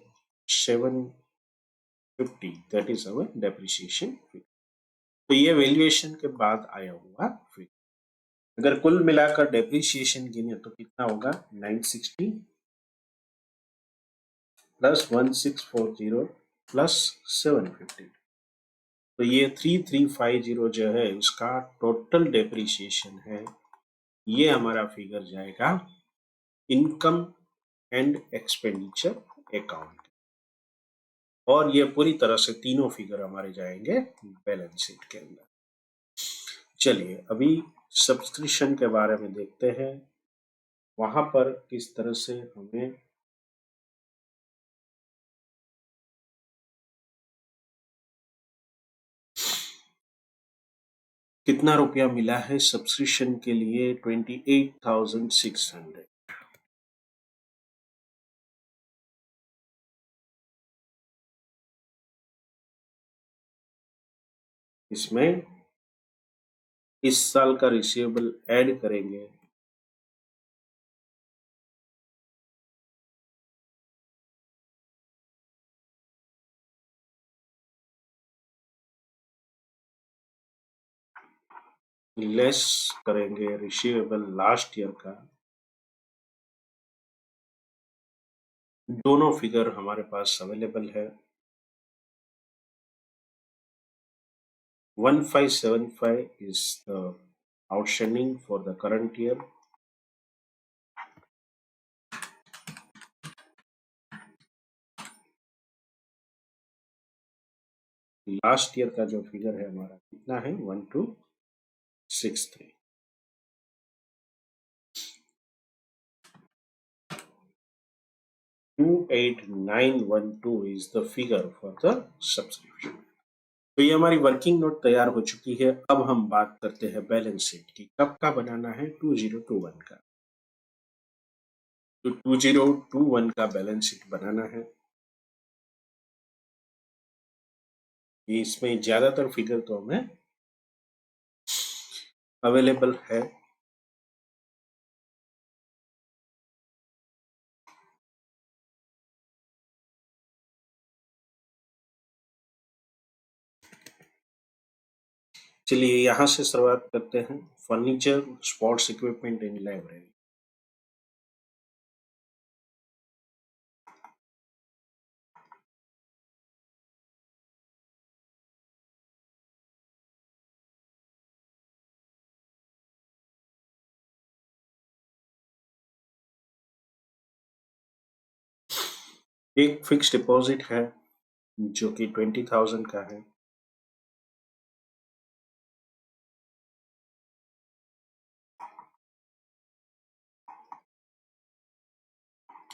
750, दैट इज अवर डेप्रिसिएशन। तो ये वैल्यूएशन के बाद आया हुआ फिगर। अगर कुल मिलाकर डेप्रिसिएशन गिने तो कितना होगा, 960 प्लस 1640 प्लस 750। तो ये 3350 जो है उसका टोटल डेप्रिसिएशन है। ये हमारा फिगर जाएगा इनकम एंड एक्सपेंडिचर अकाउंट, और ये पूरी तरह से तीनों फिगर हमारे जाएंगे बैलेंस शीट के अंदर। चलिए अभी सब्सक्रिप्शन के बारे में देखते हैं, वहां पर किस तरह से हमें कितना रुपया मिला है सब्सक्रिप्शन के लिए, 28,600। इसमें इस साल का रिसीवेबल ऐड करेंगे, लेस करेंगे रिसीवेबल लास्ट ईयर का। दोनों फिगर हमारे पास अवेलेबल है। 1575 is the outstanding for the current year। Last year का जो फिगर है हमारा कितना है, 1263। 28912 is the figure for the subscription। तो ये हमारी वर्किंग नोट तैयार हो चुकी है। अब हम बात करते हैं बैलेंस शीट की, कब का बनाना है, 2021 का। तो 2021 का बैलेंस शीट बनाना है। इसमें ज्यादातर फिगर तो हमें अवेलेबल है। चलिए यहाँ से शुरुआत करते हैं। Furniture, sports equipment and library. एक फिक्स डिपॉजिट है जो कि 20,000 का है।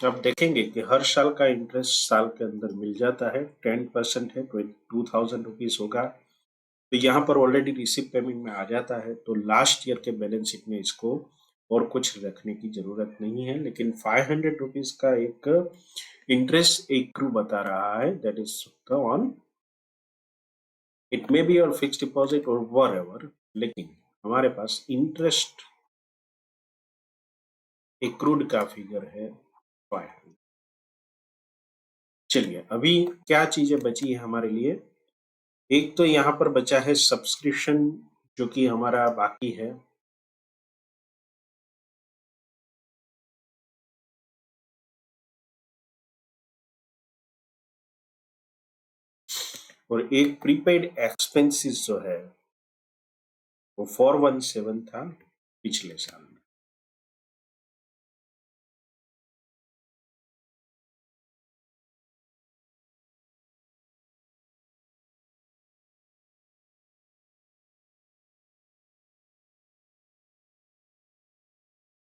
आप देखेंगे कि हर साल का इंटरेस्ट साल के अंदर मिल जाता है। 10% है, 22,000 रुपीज होगा। तो यहाँ पर ऑलरेडी रिसिप्ट पेमेंट में आ जाता है, तो लास्ट ईयर के बैलेंस शीट में इसको और कुछ रखने की जरूरत नहीं है। लेकिन 500 रुपीज का एक इंटरेस्ट एक क्रू बता रहा है, that is on, it may be और फिक्स डिपॉजिट और व्हाटएवर, लेकिन हमारे पास इंटरेस्ट एक्रूड का फिगर है 500। चलिए अभी क्या चीजें बची है हमारे लिए। एक तो यहाँ पर बचा है सब्सक्रिप्शन जो कि हमारा बाकी है। और एक प्रीपेड एक्सपेंसेस जो है वो 417 था पिछले साल में।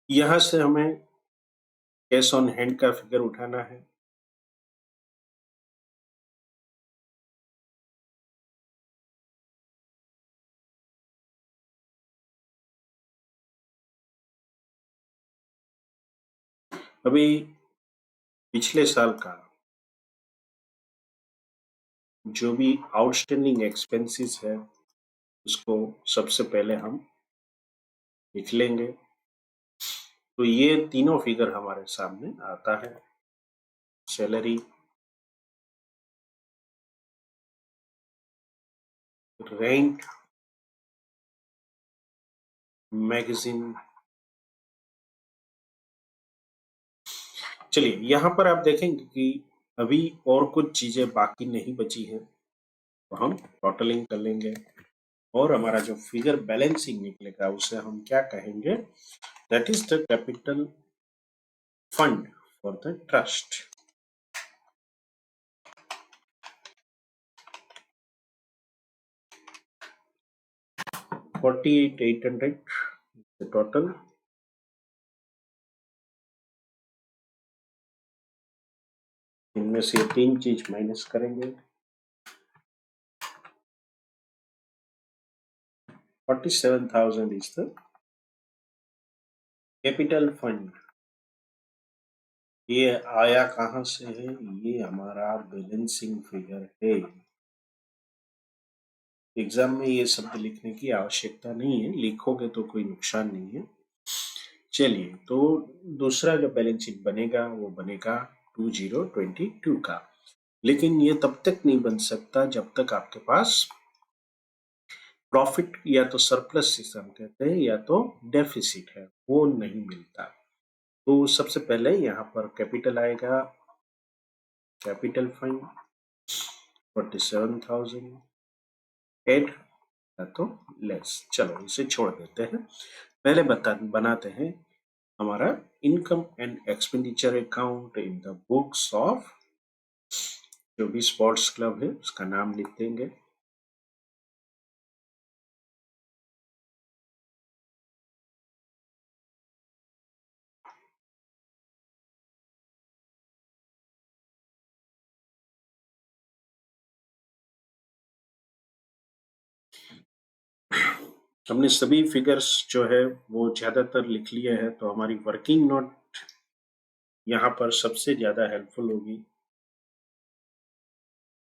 यहां से हमें कैश ऑन हैंड का फिगर उठाना है। अभी पिछले साल का जो भी आउटस्टैंडिंग एक्सपेंसेस है उसको सबसे पहले हम लिख लेंगे। तो ये तीनों फिगर हमारे सामने आता है। Salary, rent, magazine. चलिए यहाँ पर आप देखेंगे कि अभी और कुछ चीजें बाकी नहीं बची हैं, तो हम टोटलिंग कर लेंगे और हमारा जो फिगर बैलेंसिंग निकलेगा उसे हम क्या कहेंगे, that is the capital fund for the trust. 48,800 total. इनमें से तीन चीज माइनस करेंगे। 47,000 इज द कैपिटल फंड। ये आया कहां से है, ये हमारा बैलेंसिंग फिगर है। एग्जाम में ये शब्द लिखने की आवश्यकता नहीं है, लिखोगे तो कोई नुकसान नहीं है। चलिए तो दूसरा जो बैलेंस शीट बनेगा वो बनेगा 2022 का। लेकिन ये तब तक नहीं बन सकता जब तक आपके पास प्रॉफिट या तो सरप्लस जिसे हम कहते हैं या तो डेफिसिट है वो नहीं मिलता। तो सबसे पहले यहाँ पर कैपिटल आएगा, कैपिटल फंड 47,000, एड या तो लेस। चलो इसे छोड़ देते हैं। पहले बनाते हैं हमारा income and expenditure account in the books of जो भी स्पोर्ट्स क्लब है उसका नाम लिख देंगे। हमने सभी फिगर्स जो है वो ज्यादातर लिख लिए हैं, तो हमारी वर्किंग नोट यहाँ पर सबसे ज्यादा हेल्पफुल होगी।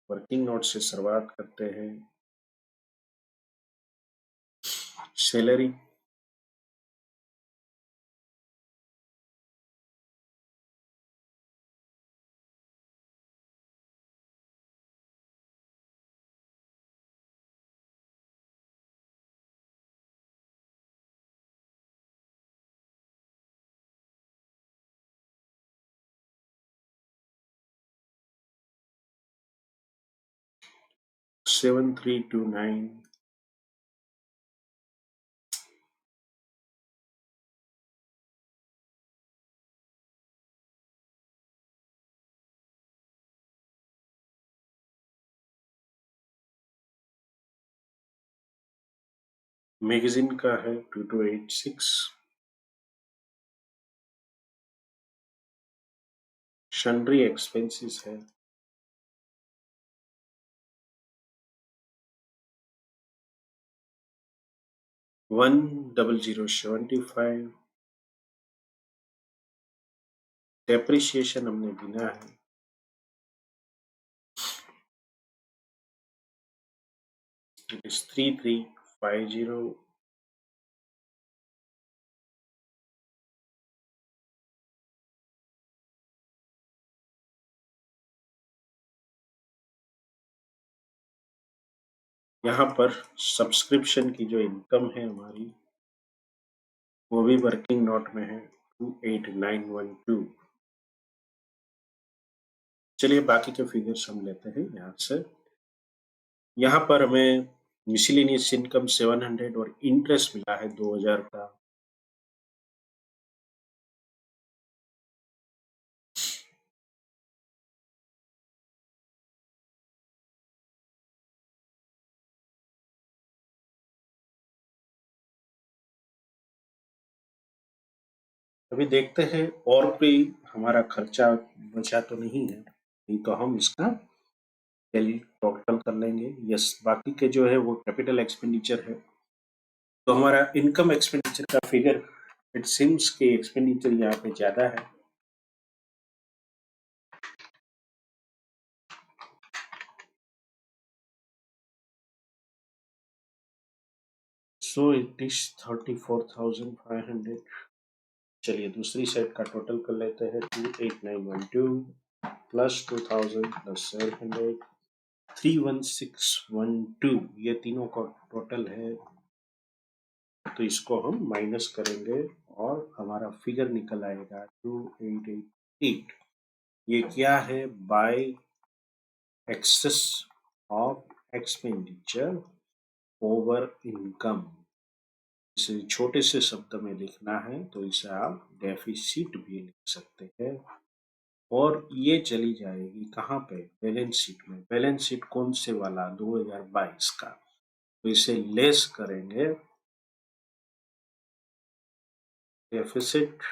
वर्किंग नोट से शुरुआत करते हैं। Salary, seven three two nine. Magazine का है 2286। सन्ड्री एक्सपेंसेस है 10075। डेप्रिसिएशन हमने गिना है, इट इज 3350। यहाँ पर सब्सक्रिप्शन की जो इनकम है हमारी, वो भी वर्किंग नोट में है 28912। चलिए बाकी के फिगर्स हम लेते हैं यहाँ से। यहाँ पर हमें मिसलेनियस इनकम 700 और इंटरेस्ट मिला है 2000 का। अभी देखते हैं और कोई हमारा खर्चा बचा तो नहीं है, नहीं तो हम इसका टोटल कर लेंगे। यस, बाकी के जो है वो कैपिटल एक्सपेंडिचर है। तो हमारा इनकम एक्सपेंडिचर का फिगर, इट सिम्स के एक्सपेंडिचर यहाँ पे ज्यादा है। So it is 34,500। चलिए दूसरी सेट का टोटल कर लेते हैं। 28912 प्लस 2000 प्लस 700 31612, ये तीनों का टोटल है। तो इसको हम माइनस करेंगे और हमारा फिगर निकल आएगा 2888। ये क्या है? Bye access of expenditure over income. इसे छोटे से शब्द में लिखना है तो इसे आप डेफिसिट भी लिख सकते हैं। और ये चली जाएगी कहाँ पे? बैलेंस शीट में। बैलेंस शीट कौन से वाला? 2022 का। तो इसे लेस करेंगे, डेफिसिट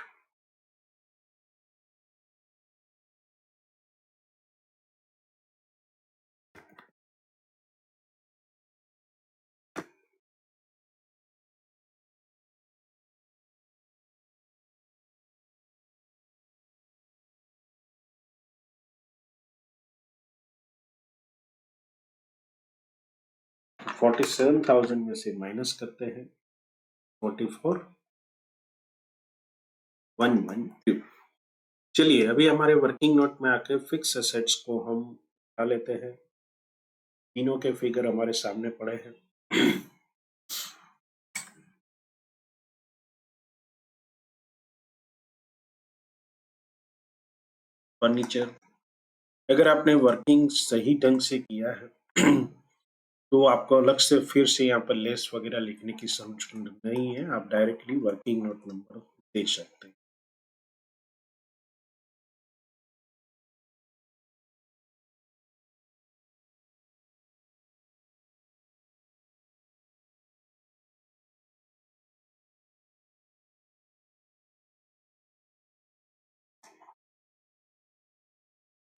$47,000 में से माइनस करते हैं 44,112। चलिए अभी हमारे वर्किंग नोट में आके फिक्स एसेट्स को हम उठा लेते हैं। तीनों के फिगर हमारे सामने पड़े हैं। फर्नीचर, अगर आपने वर्किंग सही ढंग से किया है तो आपको अलग से फिर से यहाँ पर लेस वगैरह लिखने की जरूरत नहीं है, आप डायरेक्टली वर्किंग नोट नंबर दे सकते हैं।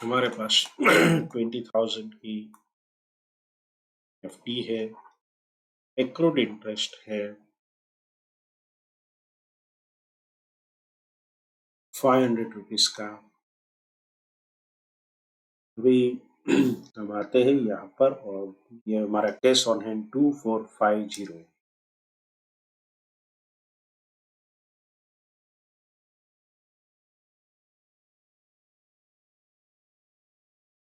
हमारे पास 20,000 की एफडी है, एक्रूड इंटरेस्ट है 500 रुपीज का। अभी हम आते हैं यहाँ पर और ये हमारा कैश ऑन हैंड 2450।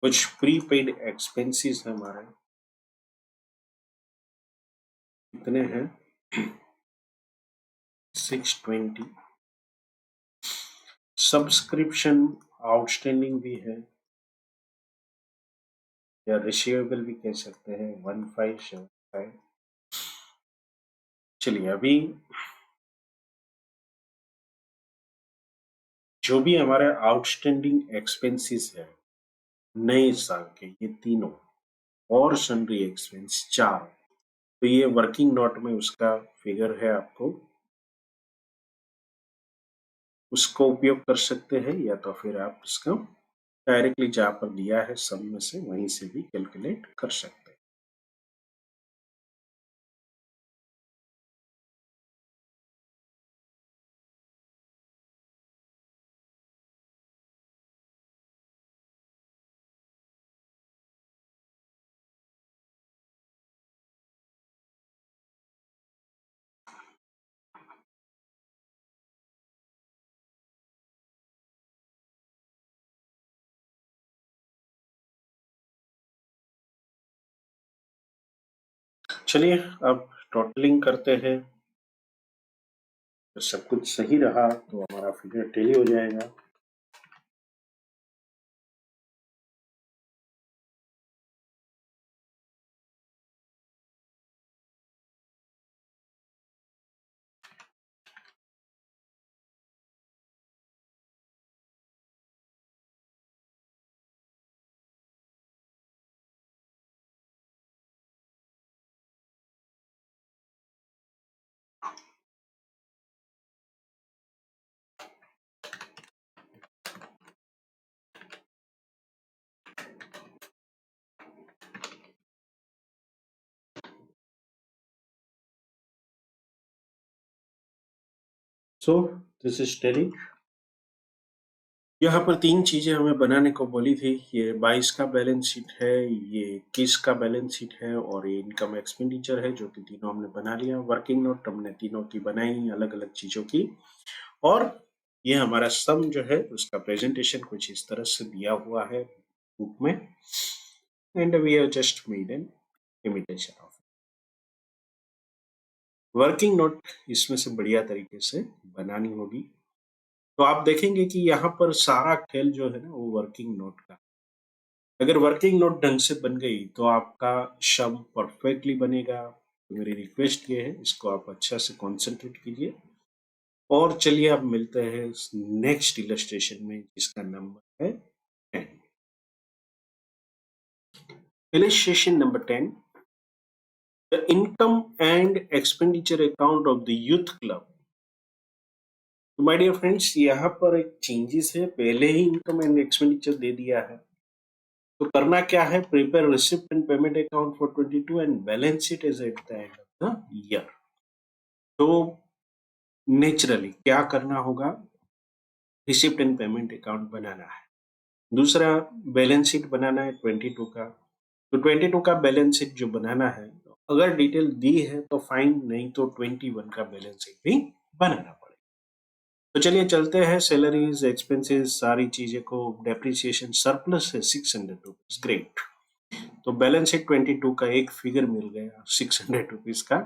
कुछ प्रीपेड एक्सपेंसेस हमारे कितने हैं, 620। सब्सक्रिप्शन आउटस्टैंडिंग भी है या रिसीवेबल भी कह सकते हैं, 1575। चलिए अभी जो भी हमारे आउटस्टैंडिंग एक्सपेंसेस है नए साल के, ये तीनों और सन्ड्री एक्सपेंस 4, तो ये वर्किंग नोट में उसका फिगर है, आपको उसको उपयोग कर सकते हैं या तो फिर आप उसका डायरेक्टली जहां पर दिया है सम में से वहीं से भी कैलकुलेट कर सकते हैं। चलिए अब टोटलिंग करते हैं। तो सब कुछ सही रहा तो हमारा फिगर टैली हो जाएगा। सो दिस इज टैली। यहाँ पर तीन चीजें हमें बनाने को बोली थी, ये 22 का बैलेंस शीट है, ये 21 का बैलेंस शीट है और ये इनकम एक्सपेंडिचर है, जो कि तीनों हमने बना लिया। वर्किंग नोट हमने तीनों की बनाई, अलग अलग चीजों की। और ये हमारा सम जो है उसका प्रेजेंटेशन कुछ इस तरह से दिया हुआ है बुक में, and we have just made an imitation of working note. इसमें से बढ़िया तरीके से बनानी होगी। तो आप देखेंगे कि यहाँ पर सारा खेल जो है ना वो वर्किंग नोट का। अगर वर्किंग नोट ढंग से बन गई तो आपका सम परफेक्टली बनेगा। तो मेरी रिक्वेस्ट ये है, इसको आप अच्छा से कॉन्सेंट्रेट कीजिए। और चलिए अब मिलते हैं नेक्स्ट इलस्ट्रेशन में, जिसका नंबर है 10। Illustration number 10, the income and expenditure account of the youth club. तो माय डियर फ्रेंड्स, यहाँ पर एक चेंजेस है, पहले ही इनकम एंड एक्सपेंडिचर दे दिया है। तो करना क्या है, prepare receipt and payment account for 22 and balance sheet is at the end of the year. तो नेचुरली क्या करना होगा, रिसिप्ट एंड पेमेंट अकाउंट बनाना है। दूसरा बैलेंस शीट बनाना है 22 का। तो 22 का बैलेंस शीट जो बनाना है, अगर डिटेल दी है तो फाइन, नहीं तो 21 का बैलेंस शीट भी बनाना पड़ेगा। तो चलिए चलते हैं, सैलरीज एक्सपेंसेस सारी चीजें को, डेप्रिसिएशन सरप्लस है 600 रुपीज, ग्रेट। तो बैलेंस शीट 22 का एक फिगर मिल गया 600 रुपीज का।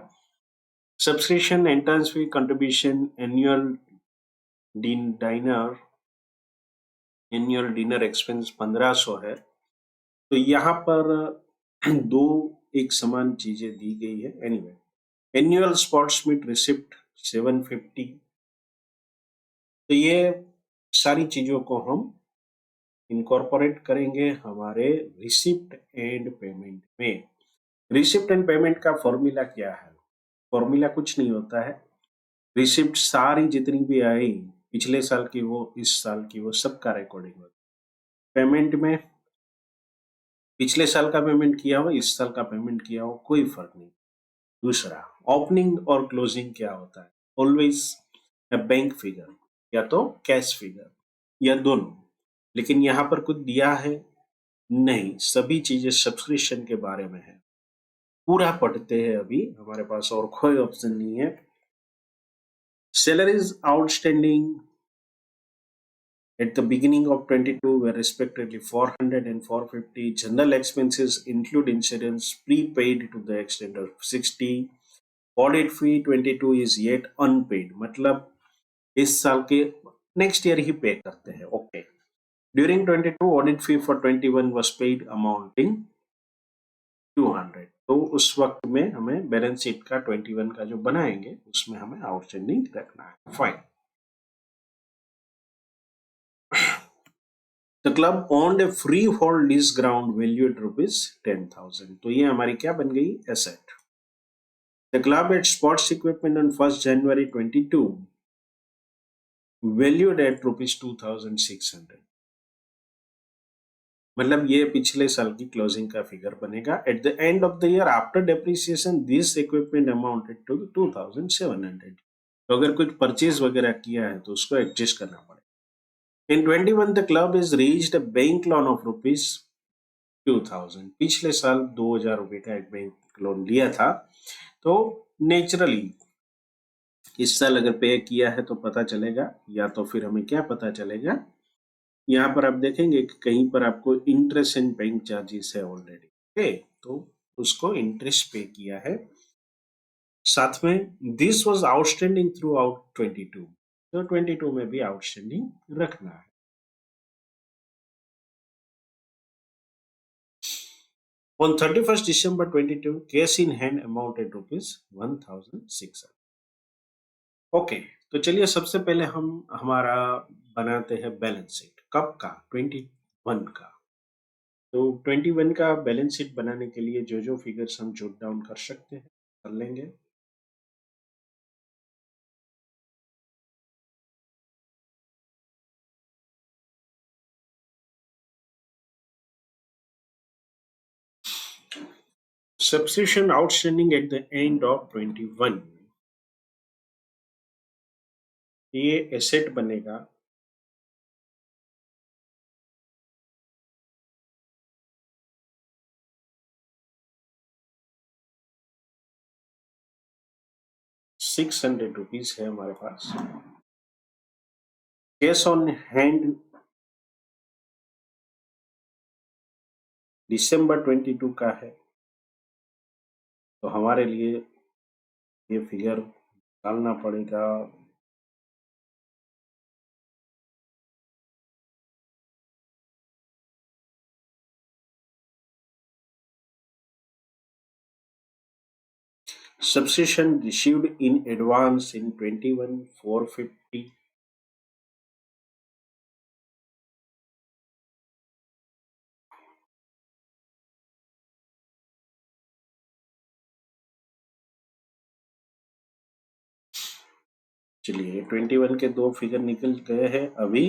Subscription, entrance fee, contribution, dinner annual dinner expense 1500 है। तो यहाँ पर दो एक समान चीजें दी गई है। Anyway, annual sports meet receipt 750। तो ये सारी चीजों को हम इनकॉर्पोरेट करेंगे हमारे रिसिप्ट एंड पेमेंट में। रिसिप्ट एंड पेमेंट का फॉर्मूला क्या है? फॉर्मूला कुछ नहीं होता है, रिसिप्ट सारी जितनी भी आई पिछले साल की वो, इस साल की वो, सबका रिकॉर्डिंग होता है। पेमेंट में पिछले साल का पेमेंट किया हो, इस साल का पेमेंट किया हो, कोई फर्क नहीं। दूसरा, ओपनिंग और क्लोजिंग क्या होता है? ऑलवेज बैंक फिगर, या तो कैश फिगर या दोनों, लेकिन यहाँ पर कुछ दिया है नहीं, सभी चीजें सब्सक्रिप्शन के बारे में है। पूरा पढ़ते हैं अभी, हमारे पास और कोई ऑप्शन नहीं है। Salaries outstanding at the beginning of 22 were respectively 400 and 450. General expenses include insurance prepaid to the extent of 60. Audit fee 22 is yet unpaid. मतलब इस साल के नेक्स्ट ईयर ही पे करते हैं। Okay. During 22 audit fee for 21 was paid amounting 200। तो उस वक्त में हमें बैलेंस शीट का 21 का जो बनाएंगे उसमें हमें आउटस्टैंडिंग रखना है। Fine. The club owned a freehold lease ground valued rupees 10,000। तो ये हमारी क्या बन गई? Asset. The club had sports equipment on 1st January 22 valued at rupees 2,600। मतलब ये पिछले साल की क्लोजिंग का फिगर बनेगा। At the end of the year after depreciation this equipment amounted to 2,700। तो अगर कुछ परचेज वगैरह किया है तो उसको एडजस्ट करना पड़ेगा। In 21 the club has reached a bank loan of rupees 2000। पिछले साल 2000 रुपए का एक बैंक लोन लिया था, तो नेचुरली इस साल अगर पे किया है तो पता चलेगा, या तो फिर हमें क्या पता चलेगा, यहाँ पर आप देखेंगे कि कहीं पर आपको इंटरेस्ट एंड बैंक चार्जेस है ऑलरेडी। ओके, तो उसको इंटरेस्ट पे किया है। साथ में this was outstanding through out 22। तो 22 में भी आउटस्टैंडिंग रखना है। On 31st December 22, cash in hand amounted rupees 1,600। Okay, तो चलिए सबसे पहले हम हमारा बनाते हैं बैलेंस शीट। कब का? 21 का। तो 21 का बैलेंस शीट बनाने के लिए जो जो फिगर्स हम जॉट डाउन कर सकते हैं कर लेंगे। Subscription outstanding at the end of 21, ये एसेट बनेगा। ₹600 है हमारे पास। कैश ऑन हैंड दिसंबर 22 का है, तो हमारे लिए ये फिगर डालना पड़ेगा। Subscription received in advance in 21 450। चलिए 21 के दो फिगर निकल गए हैं अभी।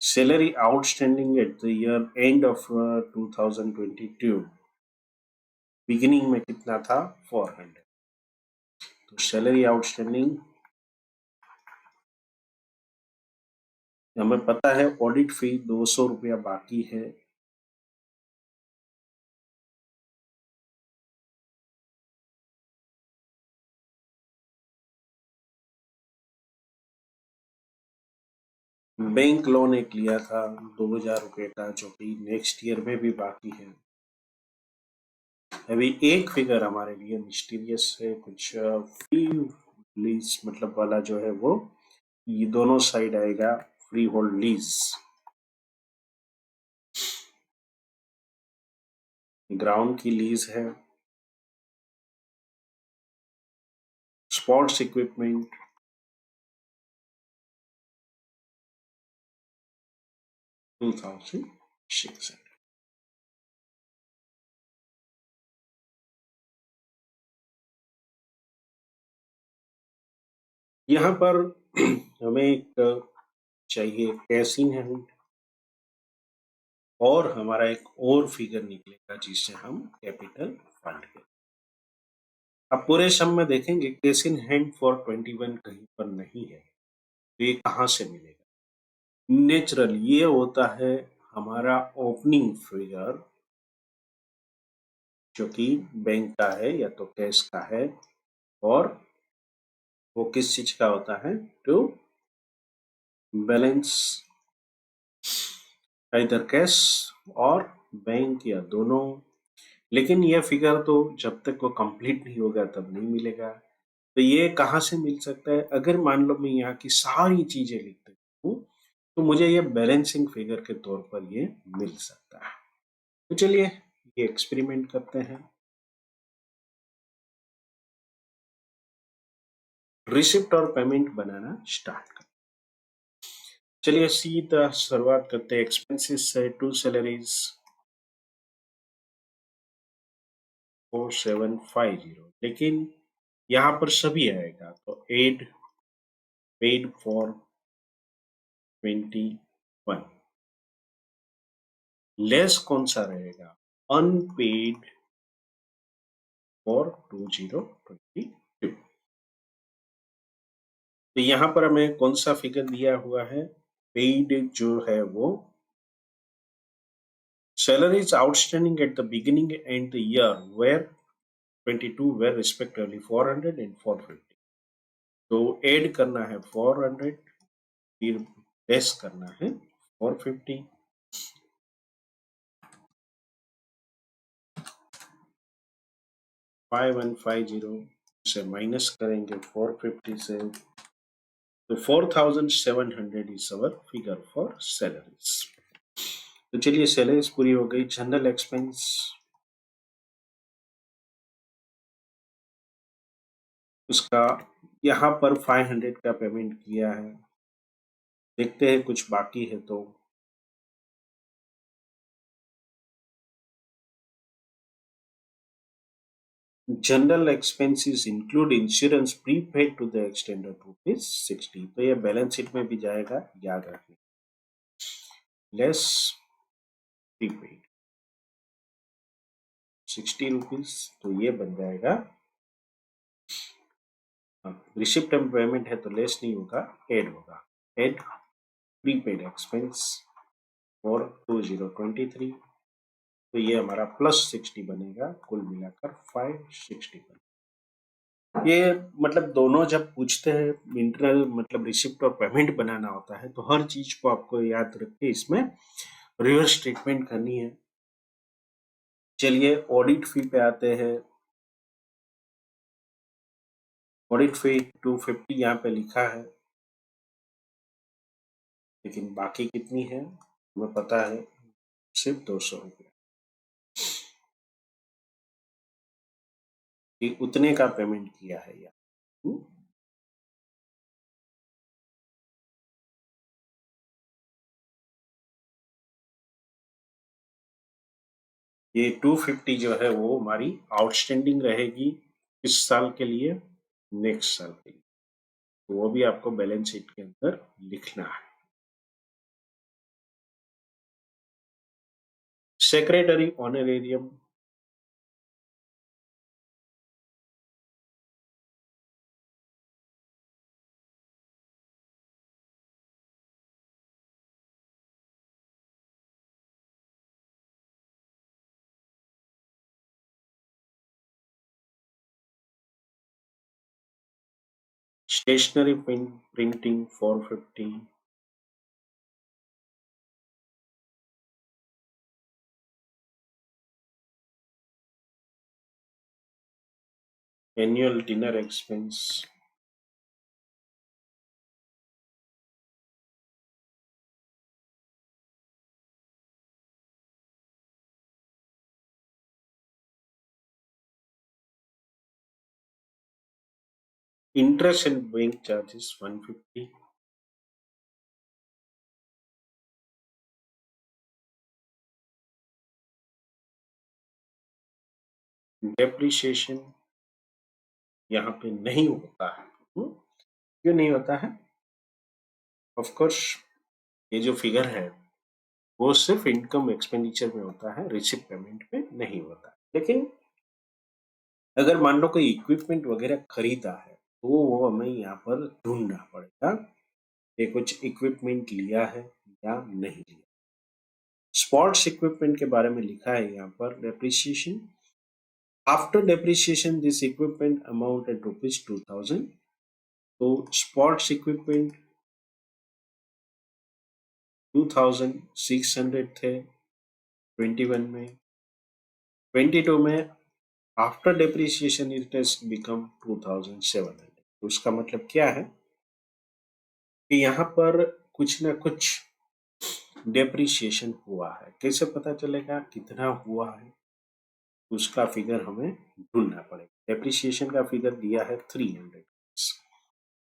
Salary outstanding at the year end of 2022 beginning में कितना था? 400। तो सैलरी आउटस्टैंडिंग हमें पता है, ऑडिट फी 200 रुपया बाकी है। बैंक लोन एक लिया था 2000 रुपये का, जो कि नेक्स्ट ईयर में भी बाकी है। अभी एक फिगर हमारे लिए मिस्टीरियस है कुछ। फ्री लीज मतलब वाला जो है वो ये दोनों साइड आएगा। फ्री होल्ड लीज ग्राउंड की लीज है। Sports equipment 2600। यहाँ पर हमें एक चाहिए कैश इन हैंड, और हमारा एक और फिगर निकलेगा जिससे हम कैपिटल फंड के। अब पूरे सम में देखेंगे कैश इन हैंड फॉर 21 कहीं पर नहीं है, तो ये कहाँ से मिलेगा? नेचुरल ये होता है हमारा ओपनिंग फिगर, जो कि बैंक का है या तो कैश का है, और वो किस चीज का होता है? टू बैलेंस इधर कैश और बैंक या दोनों। लेकिन ये फिगर तो जब तक वो कंप्लीट नहीं होगा तब नहीं मिलेगा। तो ये कहाँ से मिल सकता है? अगर मान लो मैं यहाँ की सारी चीजें लिख देता हूँ तो मुझे ये बैलेंसिंग फिगर के तौर पर ये मिल सकता है। तो चलिए ये एक्सपेरिमेंट करते हैं। रिसिप्ट और पेमेंट बनाना स्टार्ट करते हैं। चलिए सीधा शुरुआत करते हैं एक्सपेंसेस से। टू सैलरीज 4750, लेकिन यहाँ पर सभी आएगा तो एड पेड फॉर 21। लेस कौन सा रहेगा? Unpaid for 2022। तो यहाँ पर हमें कौन सा फिगर दिया हुआ है? पेड जो है वो salaries outstanding at the beginning and the year where 22 were respectively 400 and 450। तो ऐड करना है 400, फिर लेस करना है 450। 5150 से माइनस करेंगे 450 से, तो 4700 is our figure for salaries. तो चलिए सैलरीज पूरी हो गई। जनरल एक्सपेंस उसका यहाँ पर 500 का पेमेंट किया है। देखते हैं कुछ बाकी है तो। General expenses include insurance prepaid to the extent of ₹60। तो ये बैलेंस शीट में भी जाएगा, याद रखना। लेस प्रीपेड ₹60, तो ये बन जाएगा। रिसिप्ट एंड पेमेंट है तो लेस नहीं होगा, एड होगा। एड प्रीपेड एक्सपेंस फॉर 2023, तो ये हमारा +60 बनेगा। कुल मिलाकर 560 बनेगा। ये मतलब दोनों जब पूछते हैं इंटरनल मतलब रिसिप्ट और पेमेंट बनाना होता है तो हर चीज को आपको याद रख के इसमें रिवर्स ट्रीटमेंट करनी है। चलिए ऑडिट फी पे आते हैं। ऑडिट फी 250 यहाँ पे लिखा है, लेकिन बाकी कितनी है हमें पता है, सिर्फ 200 रुपये। ये उतने का पेमेंट किया है यार। ये 250 जो है वो हमारी आउटस्टैंडिंग रहेगी इस साल के लिए, नेक्स्ट साल के लिए। तो वो भी आपको बैलेंस शीट के अंदर लिखना है। Secretary honorarium stationery printing 450, annual dinner expense, interest and bank charges 150, depreciation यहाँ पे नहीं होता है। क्यों नहीं होता है? ऑफ कोर्स ये जो फिगर है वो सिर्फ इनकम एक्सपेंडिचर में होता है, रिसिप्ट पेमेंट में नहीं होता। लेकिन अगर मान लो कोई इक्विपमेंट वगैरह खरीदा है तो वो हमें यहाँ पर ढूंढना पड़ेगा। ये कुछ इक्विपमेंट लिया है या नहीं लिया। स्पोर्ट्स इक्विपमेंट के बारे में लिखा है यहाँ पर depreciation. After depreciation this equipment amount at ₹2000। तो स्पोर्ट्स इक्विपमेंट 2600 थे 21 में। 22 में after depreciation it has become 2700। तो उसका मतलब क्या है कि यहाँ पर कुछ ना कुछ डेप्रिसिएशन हुआ है। कैसे पता चलेगा कितना हुआ है, उसका फिगर हमें ढूंढना पड़ेगा। डेप्रिसिएशन का फिगर दिया है 300।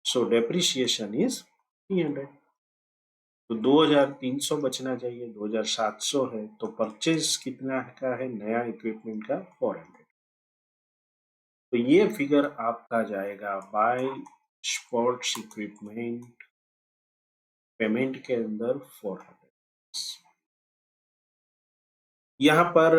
सो डेप्रिसिएशन इज 300। तो 2300 बचना चाहिए, 2700 है, तो परचेज कितना का है नया इक्विपमेंट का 400। तो ये फिगर आपका जाएगा बाय स्पोर्ट्स इक्विपमेंट पेमेंट के अंदर 400। यहाँ पर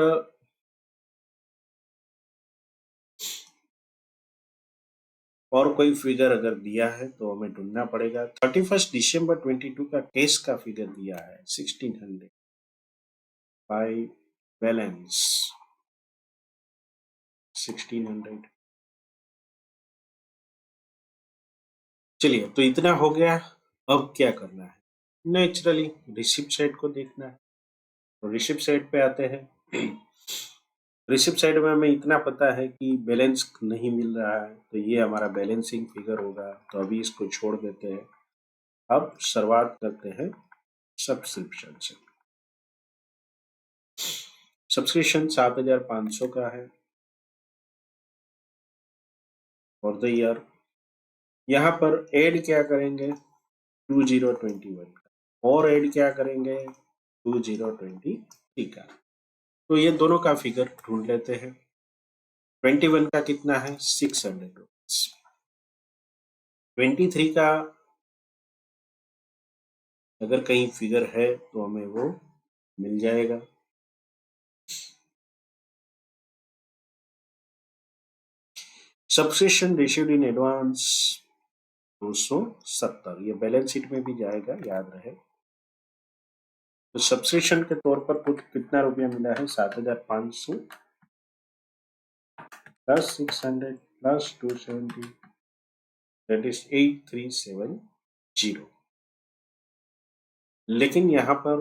और कोई फिगर अगर दिया है तो हमें ढूंढना पड़ेगा। 31 दिसंबर 22 का केस का फिगर दिया है 1600 बाय बैलेंस 1600। चलिए, तो इतना हो गया। अब क्या करना है? नेचुरली रिसिप्ट साइड को देखना है। तो रिसिप्ट साइड पे आते हैं। रिसिप्ट साइड में हमें इतना पता है कि बैलेंस नहीं मिल रहा है, तो ये हमारा बैलेंसिंग फिगर होगा। तो अभी इसको छोड़ देते हैं। अब शुरुआत करते हैं सब्सक्रिप्शन से। सब्सक्रिप्शन 7500 का है फॉर द ईयर। यहाँ पर ऐड क्या करेंगे 2021 का, और ऐड क्या करेंगे 2023 का। तो ये दोनों का फिगर ढूंढ लेते हैं। 21 का कितना है 600 रुपीज। 23 का अगर कहीं फिगर है तो हमें वो मिल जाएगा। सब्सक्रिप्शन रिसीव्ड इन एडवांस 270, ये बैलेंस शीट में भी जाएगा, याद रहे। तो सब्सक्रिप्शन के तौर पर कुछ कितना रुपया मिला है 7500 प्लस 600 प्लस 270, दैट इज 8370। लेकिन यहाँ पर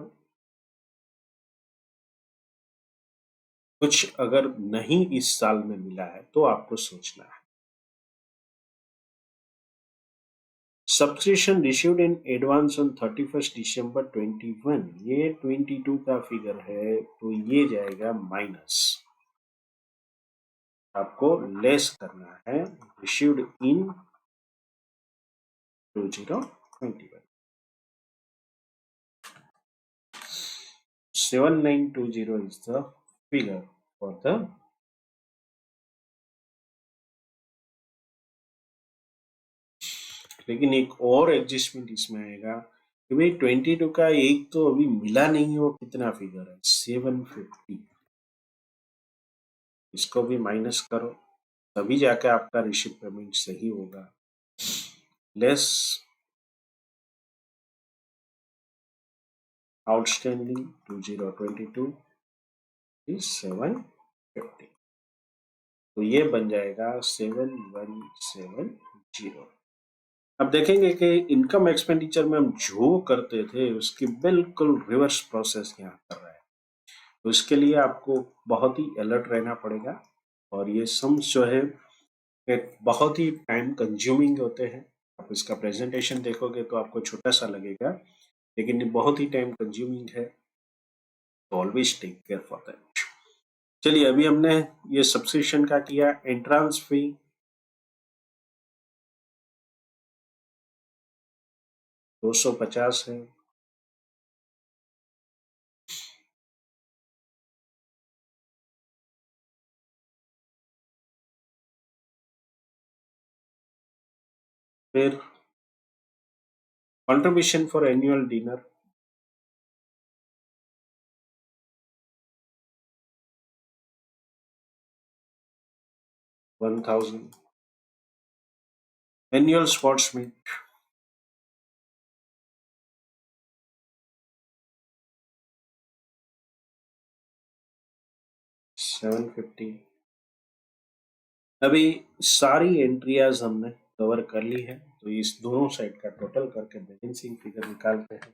कुछ अगर नहीं इस साल में मिला है तो आपको सोचना है। Subscription received in advance on 31 दिसंबर 21, ये 22 का फिगर है, तो ये जाएगा माइनस। आपको लेस करना है received in 2021। 7920 is the figure for the। लेकिन एक और एडजस्टमेंट इसमें आएगा कि भाई 22 का एक तो अभी मिला नहीं है, वो कितना फिगर है 750। इसको भी माइनस करो तभी जाके आपका रिसिप्ट पेमेंट सही होगा। Less outstanding 2022 is 750। तो ये बन जाएगा 7170। अब देखेंगे कि इनकम एक्सपेंडिचर में हम जो करते थे उसकी बिल्कुल रिवर्स प्रोसेस यहाँ कर रहा है। तो इसके लिए आपको बहुत ही अलर्ट रहना पड़ेगा। और ये सम्स जो है एक बहुत ही टाइम कंज्यूमिंग होते हैं। आप इसका प्रेजेंटेशन देखोगे तो आपको छोटा सा लगेगा, लेकिन ये बहुत ही टाइम कंज्यूमिंग है। तो always take care for that. चलिए, अभी हमने ये सब्सक्रिप्शन का किया। एंट्रांस फी 250 है। फिर contribution for annual dinner 1000। Annual sports meet 750। अभी सारी एंट्रियाज हमने कवर कर ली है, तो इस दोनों साइड का टोटल करके बैलेंसिंग फिगर निकालते हैं।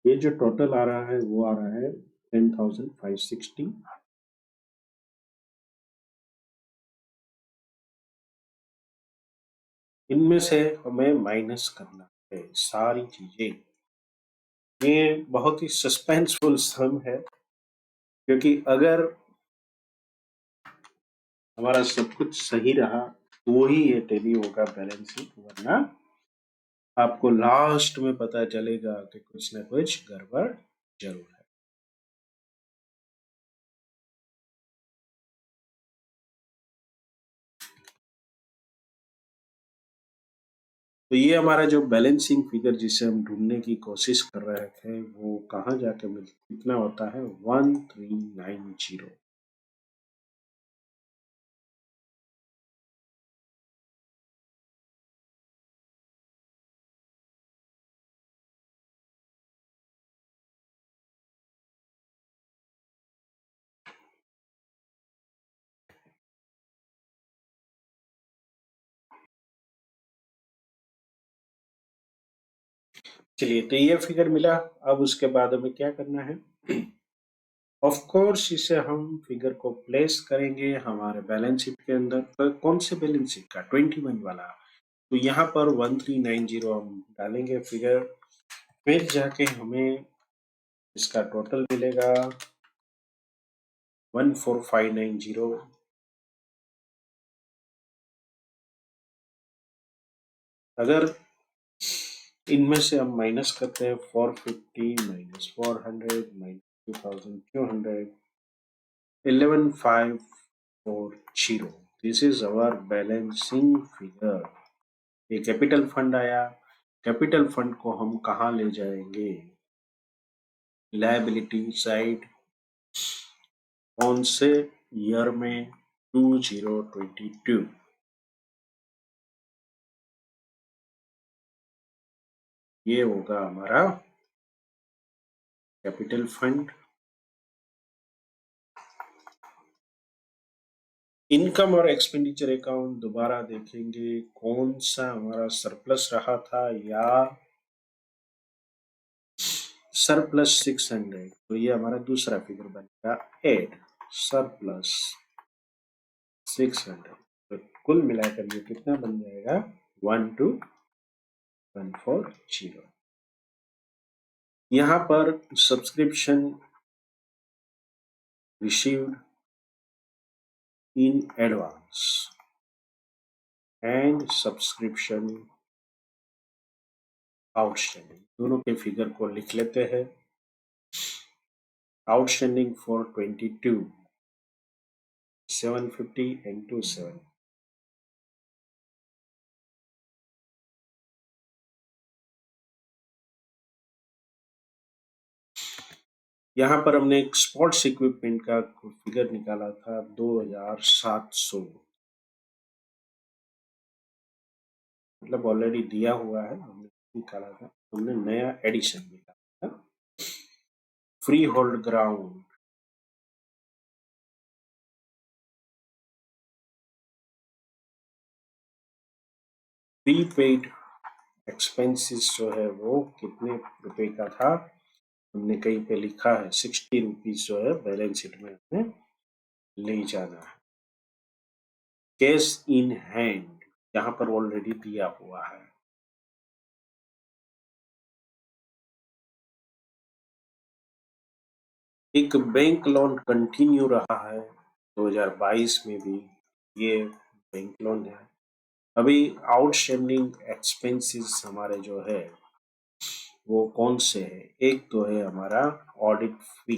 ये जो टोटल आ रहा है वो आ रहा है 10,560। इनमें से हमें माइनस करना है सारी चीजें। ये बहुत ही सस्पेंसफुल सम है, क्योंकि अगर हमारा सब कुछ सही रहा तो ही ये टैली होगा बैलेंस शीट, वरना आपको लास्ट में पता चलेगा कि कुछ न कुछ गड़बड़ जरूर है। तो ये हमारा जो बैलेंसिंग फिगर जिसे हम ढूंढने की कोशिश कर रहे थे वो कहाँ जाके कितना होता है, 1390। चलिए, तो ये फिगर मिला। अब उसके बाद हमें क्या करना है, ऑफ कोर्स इसे हम फिगर को प्लेस करेंगे हमारे बैलेंस शीट के अंदर। तो कौन से बैलेंस शीट का, 21 वाला। तो यहाँ पर 1390 हम डालेंगे फिगर, फिर जाके हमें इसका टोटल मिलेगा 14590। अगर इनमें से हम माइनस करते हैं 450 minus 400 minus 2200, 11540, this is our balancing figure. ये कैपिटल फंड आया। कैपिटल फंड को हम कहाँ ले जाएंगे, लायबिलिटी साइड। कौन से ईयर में, 2022। ये होगा हमारा कैपिटल फंड। इनकम और एक्सपेंडिचर अकाउंट दोबारा देखेंगे कौन सा हमारा सरप्लस रहा था या सरप्लस 600। तो ये हमारा दूसरा फिगर बनेगा, एड सरप्लस 600। तो कुल मिलाकर ये कितना बन जाएगा, 12140। यहाँ पर subscription received in advance and subscription outstanding, दोनों के फिगर को लिख लेते हैं। Outstanding for 22 750 into 7। यहाँ पर हमने एक स्पोर्ट्स इक्विपमेंट का फिगर निकाला था 2700, मतलब ऑलरेडी दिया हुआ है, हमने निकाला था, हमने नया एडिशन निकाला था। Free hold ground, prepaid expenses जो है वो कितने रुपए का था, हमने कहीं पे लिखा है 60 रुपीज जो है बैलेंस शीट में हमें ले जाना है। कैश इन हैंड यहाँ पर ऑलरेडी दिया हुआ है। एक बैंक लोन कंटिन्यू रहा है 2022 में भी, ये बैंक लोन है। अभी आउटस्टैंडिंग एक्सपेंसेस हमारे जो है वो कौन से है, एक तो है हमारा ऑडिट फी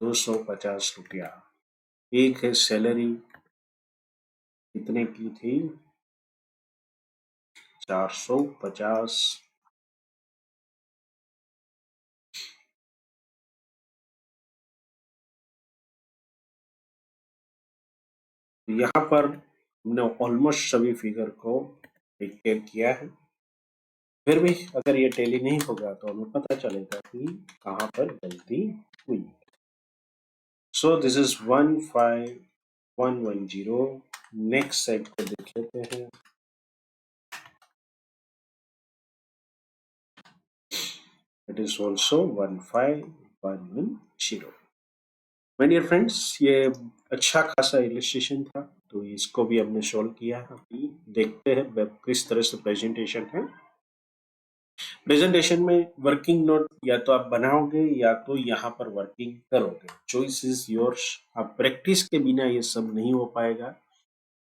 250 रुपया, एक है सैलरी कितने की थी 450। यहाँ पर हमने ऑलमोस्ट सभी फिगर को डिक्टेट किया है, फिर भी अगर ये टैली नहीं होगा तो हमें पता चलेगा कि कहाँ पर गलती हुई। So this is 15110। Next side को देख लेते हैं। It is also 15110। My dear friends, ये अच्छा खासा इलिस्ट्रेशन था, तो इसको भी हमने सॉल्व किया है। अभी देखते हैं वेब किस तरह से प्रेजेंटेशन है। प्रेजेंटेशन में वर्किंग नोट या तो आप बनाओगे या तो यहाँ पर वर्किंग करोगे, चॉइस इज योर्स। आप प्रैक्टिस के बिना ये सब नहीं हो पाएगा,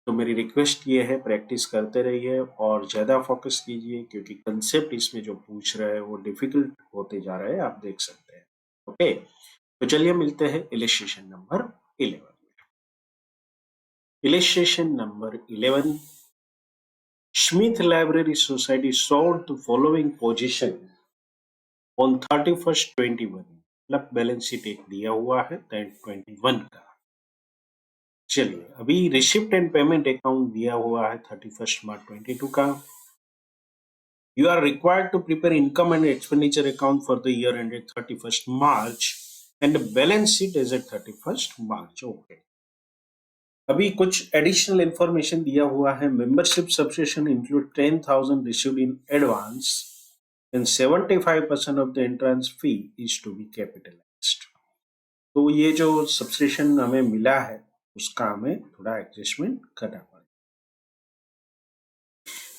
तो मेरी रिक्वेस्ट ये है प्रैक्टिस करते रहिए और ज्यादा फोकस कीजिए, क्योंकि कंसेप्ट इसमें जो पूछ रहे हैं वो डिफिकल्ट होते जा रहे हैं, आप देख सकते हैं। ओके, तो चलिए मिलते हैं illustration number 11। Illustration number 11। Smith Library Society sold the following position on 31st 21। मतलब बैलेंस शीट एक दिया हुआ है 21 का। चलिए, अभी रिसिप्ट एंड पेमेंट अकाउंट दिया हुआ है 31st मार्च 22 का। You are required to prepare income and expenditure account for the year ended 31st March and the balance sheet is at 31st March. Okay. अभी कुछ एडिशनल इंफॉर्मेशन दिया हुआ है। Membership subscription include 10,000 received in advance and 75% of the entrance fee is to be capitalised. तो ये जो subscription हमें मिला है उसका हमें थोड़ा एडजस्टमेंट करना पड़ेगा।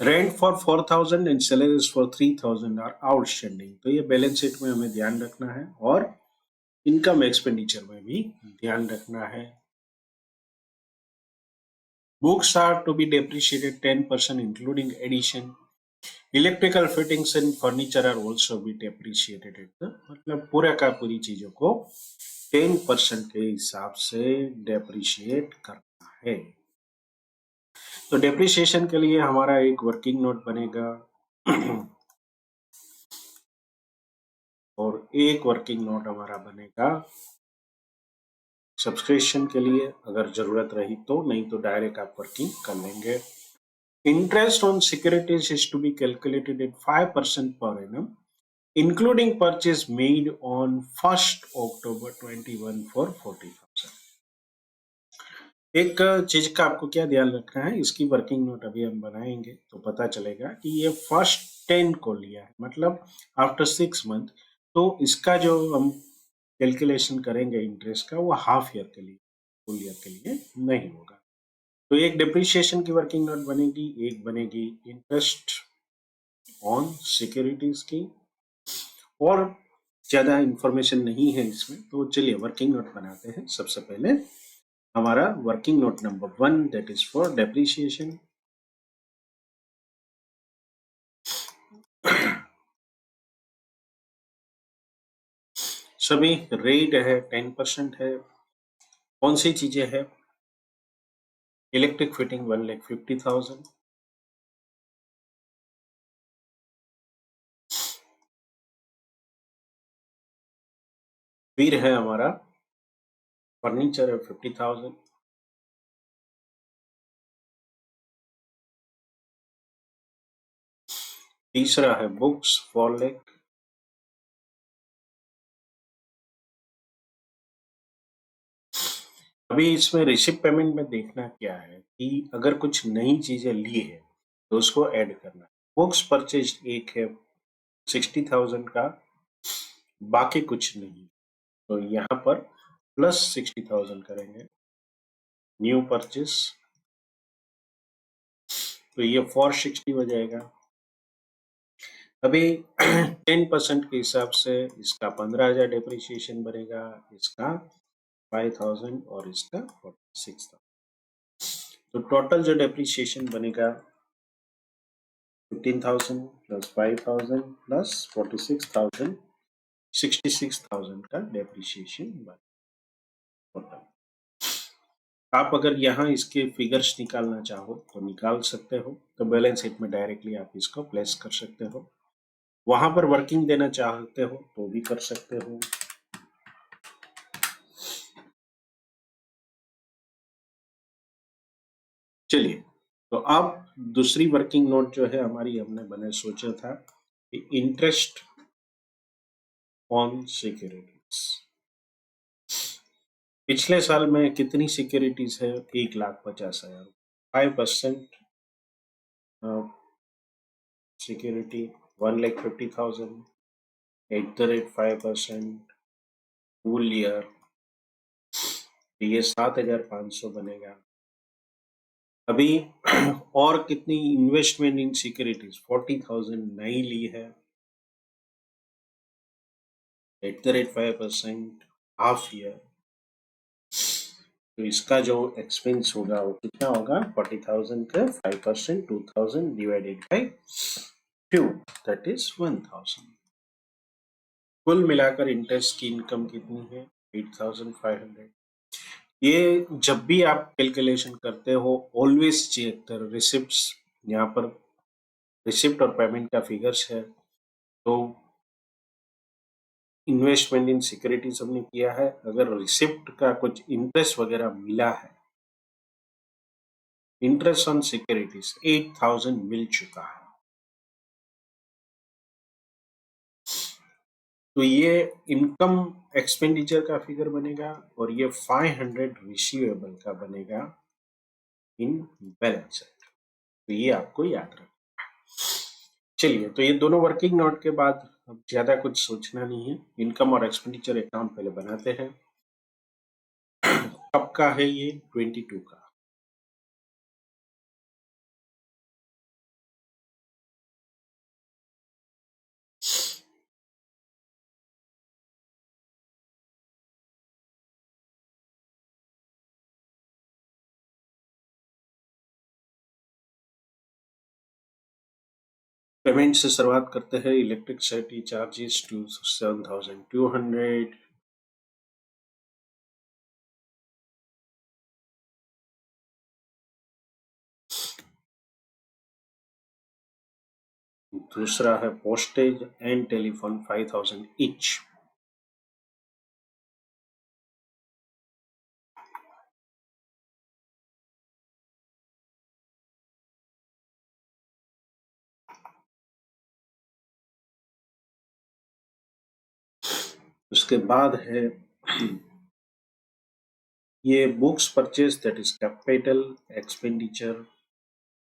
Rent for 4,000 and salaries for 3,000 are outstanding. तो ये बैलेंस शीट में हमें ध्यान रखना है और इनकम एक्सपेंडिचर में भी ध्यान रखना है। Books are to be depreciated 10% including addition. Electrical fittings and furniture are also be depreciated at the, मतलब पूरा का पूरी चीजों को 10% के हिसाब से डेप्रिशिएट करना है। तो डेप्रिसिएशन के लिए हमारा एक वर्किंग नोट बनेगा और एक वर्किंग नोट हमारा बनेगा सब्सक्रिप्शन के लिए, अगर जरूरत रही तो, नहीं तो डायरेक्ट आप वर्किंग कर लेंगे। Interest on securities is to be calculated at 5% per annum, including purchase made on 1st October 21 for 40,000। एक चीज का आपको क्या ध्यान रखना है, इसकी वर्किंग नोट अभी हम बनाएंगे तो पता चलेगा कि ये फर्स्ट 10 को लिया है, मतलब आफ्टर 6 मंथ। तो इसका जो हम कैलकुलेशन करेंगे इंटरेस्ट का, वो हाफ ईयर के लिए, फुल ईयर के लिए नहीं होगा। तो एक डिप्रिसिएशन की वर्किंग नोट बनेगी, एक बनेगी इंटरेस्ट ऑन सिक्योरिटीज की, और ज्यादा इंफॉर्मेशन नहीं है इसमें, तो चलिए वर्किंग नोट बनाते हैं। सबसे पहले हमारा working note number 1 that is for depreciation. सभी रेट है 10% है। कौन सी चीजें है? इलेक्ट्रिक फिटिंग 1,50,000, फिर है हमारा फर्नीचर है 50,000, तीसरा है बुक्स 4 लाख, अभी इसमें रिसिप्ट पेमेंट में देखना क्या है कि अगर कुछ नई चीजें ली है तो उसको ऐड करना है। बुक्स परचेज एक है 60,000 का, बाकी कुछ नहीं, तो यहाँ पर प्लस 60,000 करेंगे। न्यू परचेस, तो ये 460 हो जाएगा। अभी 10% के हिसाब से इसका 15,000 डेप्रिसिएशन बनेगा, इसका 5,000 और इसका 46,000। तो टोटल जो डेप्रिसिएशन बनेगा 15,000 प्लस 5,000 प्लस 46,000, 66,000 का डेप्रिसिएशन बनेगा टोटल। आप अगर यहाँ इसके फिगर्स निकालना चाहो तो निकाल सकते हो, तो बैलेंस शीट में डायरेक्टली आप इसको प्लेस कर सकते हो। वहां पर वर्किंग देना चाहते हो तो भी कर सकते हो। चलिए, तो अब दूसरी वर्किंग नोट जो है हमारी, हमने बने सोचा था कि इंटरेस्ट ऑन सिक्योरिटीज। पिछले साल में कितनी सिक्योरिटीज है? 1,50,000। 5% security 1,50,000 at the rate 5% full year, ये 7,500 बनेगा। अभी और कितनी इन्वेस्टमेंट इन सिक्योरिटीज? 40,000 नई ली है at the rate 5% half year, तो इसका जो एक्सपेंस होगा वो कितना होगा? 40,000 का 5%, 2,000 डिवाइडेड बाई 2, दैट इज 1,000। कुल मिलाकर इंटरेस्ट की इनकम कितनी है? 8,500। ये जब भी आप कैलकुलेशन करते हो ऑलवेज चेक द रिसिप्ट्स। यहाँ पर रिसिप्ट और पेमेंट का फिगर्स है, तो इन्वेस्टमेंट इन सिक्योरिटीज हमने किया है। अगर रिसिप्ट का कुछ इंटरेस्ट वगैरह मिला है, इंटरेस्ट ऑन सिक्योरिटीज 8,000 मिल चुका है, तो ये इनकम एक्सपेंडिचर का फिगर बनेगा और ये 500 रिसीवेबल का बनेगा इन बैलेंस शीट। तो ये आपको याद रखना। चलिए, तो ये दोनों वर्किंग नोट के बाद अब ज्यादा कुछ सोचना नहीं है। इनकम और एक्सपेंडिचर अकाउंट पहले बनाते हैं। कब का है ये? 22 का। पेमेंट से शुरुआत करते हैं। Electricity charges to 7,200। दूसरा है पोस्टेज एंड टेलीफोन 5,000 ईच। उसके बाद है ये books purchase, that is capital expenditure.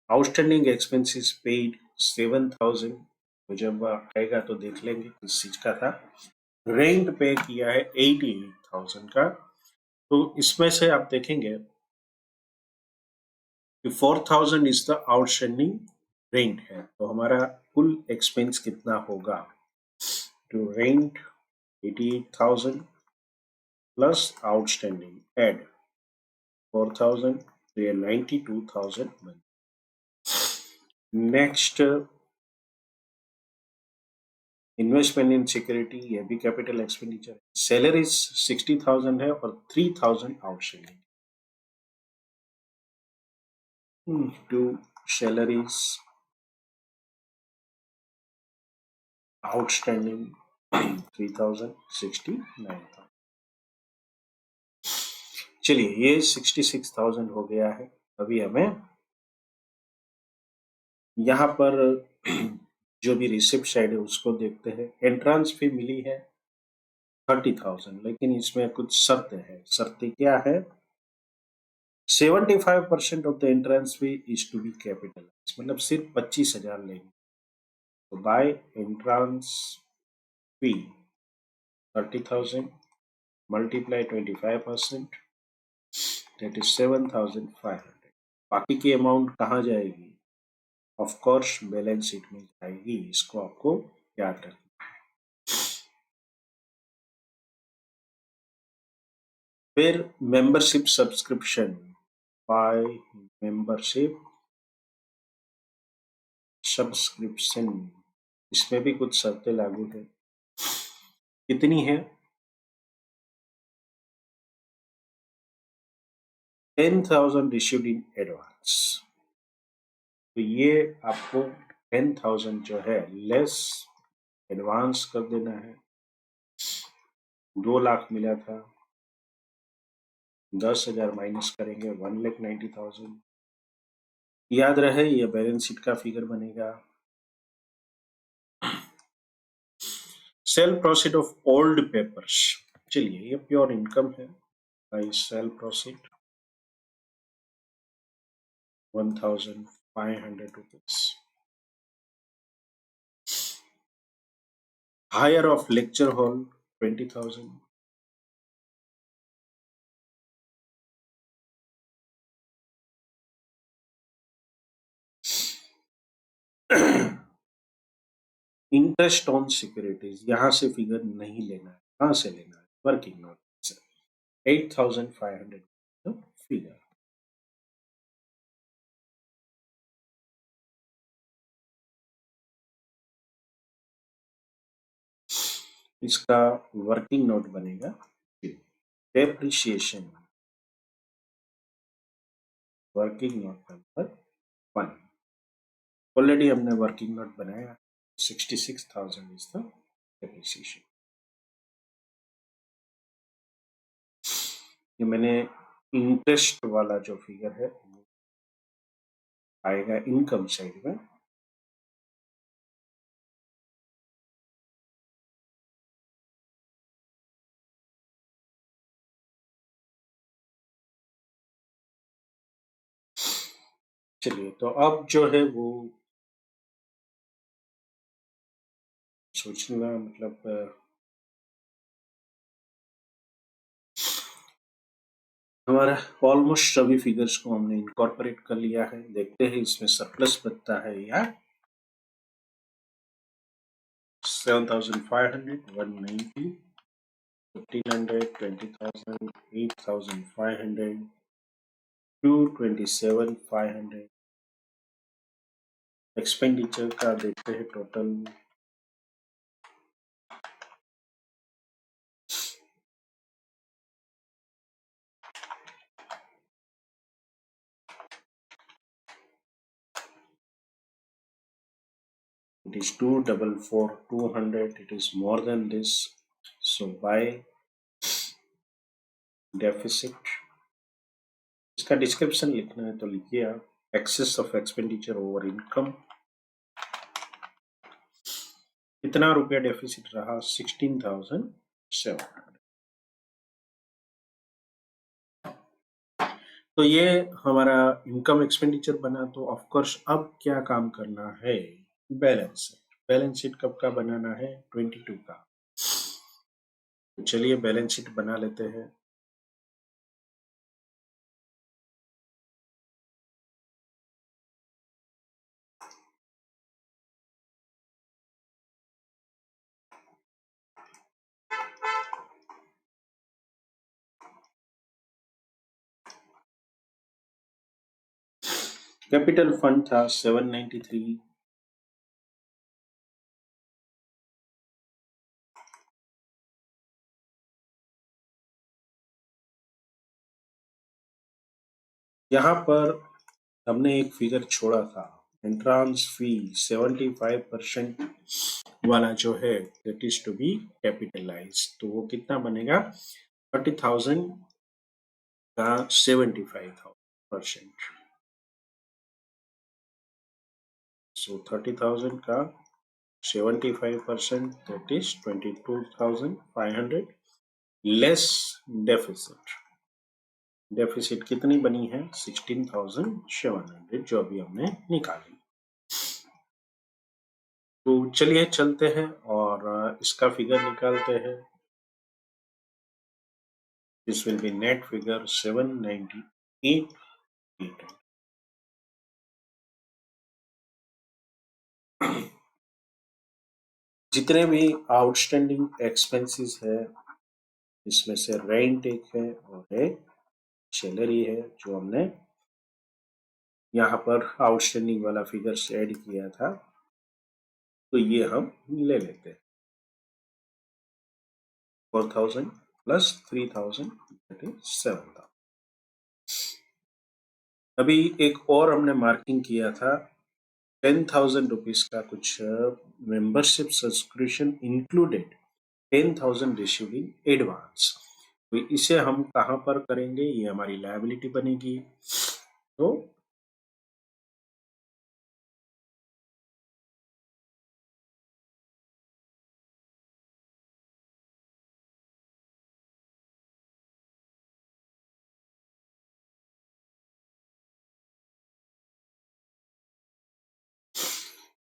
Outstanding expenses paid 7,000, तो जब आएगा तो देख लेंगे किस चीज का था। रेंट पे किया है 88,000 का, तो इसमें से आप देखेंगे कि 4,000 इज द आउटस्टैंडिंग रेंट है, तो हमारा कुल एक्सपेंस कितना होगा? To rent 88,000 plus outstanding add 4,000, तो ये 92,000। नेक्स्ट, इन्वेस्टमेंट इन सिक्योरिटी, ये भी कैपिटल एक्सपेंडिचर। सैलरीज 60,000 है और 3,000 आउटस्टैंडिंग टू सैलरीज आउटस्टैंडिंग 3,000, 69,000। चलिए, ये 66,000 हो गया है। अभी हमें यहाँ पर जो भी रिसिप्ट साइड है उसको देखते हैं। एंट्रांस फी मिली है 30,000, लेकिन इसमें कुछ शर्त है। शर्त क्या है? 75% of the entrance fee is to be capitalise, मतलब सिर्फ 25,000 लेंगे। तो by entrance fee 30,000 multiply 25%, that is 7,500। बाकी की अमाउंट कहाँ जाएगी? ऑफ कोर्स बैलेंस शीट में जाएगी, इसको आपको याद रखना। फिर membership subscription, by membership subscription, इसमें भी कुछ शर्तें लागू है। कितनी है? 10,000 रिसीव्ड इन एडवांस, तो ये आपको 10,000 जो है लेस एडवांस कर देना है। 2 लाख मिला था, 10,000 माइनस करेंगे 1,90,000। याद रहे ये बैलेंस शीट का फिगर बनेगा। Sale proceed of old papers, चलिए ये प्योर इनकम है। By sale proceed 1,500 rupees. Hire of lecture hall 20,000। Interest on securities, यहां से फिगर नहीं लेना है, कहां से लेना है, वर्किंग नोट 8,500 फिगर। इसका वर्किंग नोट बनेगा depreciation, working note number 1। Already हमने वर्किंग नोट बनाया, 66,000 इज द डेप्रिसिएशन। ये मैंने इंटरेस्ट वाला जो फिगर है आएगा इनकम साइड में। चलिए तो अब जो है वो सोचना, मतलब हमारा ऑलमोस्ट सभी फिगर्स को हमने इनकॉर्पोरेट कर लिया है। देखते हैं इसमें सरप्लस बचता है या 7,500, 190, 1,500, 20,000, 8,500, 227,500। एक्सपेंडिचर का देखते हैं total, it is 244,200, it is more than this, so by deficit, इसका डिस्क्रिप्शन लिखना है तो लिखिए आप, excess of expenditure over income. कितना रुपया डेफिसिट रहा, 16,700। तो ये हमारा इनकम एक्सपेंडिचर बना। तो ऑफ कोर्स अब क्या काम करना है, बैलेंस शीट। बैलेंस शीट कब का बनाना है, 22 का। तो चलिए बैलेंस शीट बना लेते हैं। कैपिटल फंड था 793, यहाँ पर हमने एक फिगर छोड़ा था, एंट्रांस फी 75% वाला जो है that is to be capitalise. तो वो कितना बनेगा, 30,000 का 75%। सो 30,000 का 75% that is 22,500 less deficit. Deficit कितनी बनी है, 16,700 जो अभी हमने निकाली। तो चलिए चलते हैं और इसका फिगर निकालते हैं। This will be net figure 798। जितने भी आउटस्टैंडिंग एक्सपेंसेस है इसमें से रेंट एक है और एक सैलरी है जो हमने यहाँ पर आउटस्टैंडिंग वाला फिगर से ऐड किया था, तो ये हम ले लेते हैं। 4,000 प्लस 3,000 दैट इज 7,000। अभी एक और हमने मार्किंग किया था 10,000 रुपीज का कुछ membership subscription included 10,000 received in advance. तो इसे हम कहाँ पर करेंगे, ये हमारी लायबिलिटी बनेगी। तो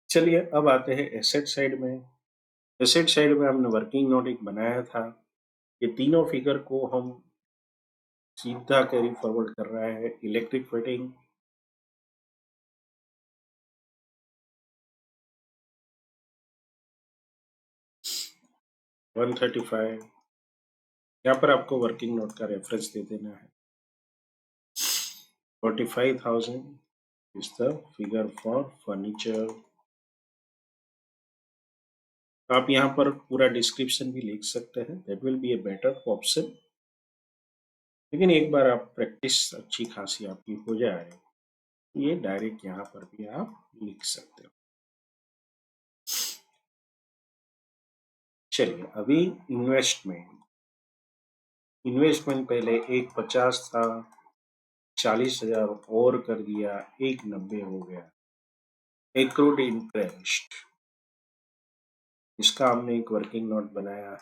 चलिए अब आते हैं एसेट साइड में। एसेट साइड में हमने वर्किंग नोट एक बनाया था। ये तीनों फिगर को हम सीधा कैरी फॉरवर्ड कर रहा है। Electric fitting, $135। यहाँ पर आपको वर्किंग नोट का रेफरेंस दे देना है। 45,000 is the figure for furniture. आप यहाँ पर पूरा डिस्क्रिप्शन भी लिख सकते हैं, that will be a better option. लेकिन एक बार आप प्रैक्टिस अच्छी खासी आपकी हो जाए, ये डायरेक्ट यहाँ पर भी आप लिख सकते हो। चलिए अभी इन्वेस्टमेंट पहले 150 था, 40,000 और कर दिया, 190 हो गया। एक्रूड इंटरेस्ट, इसका हमने एक वर्किंग नोट बनाया है।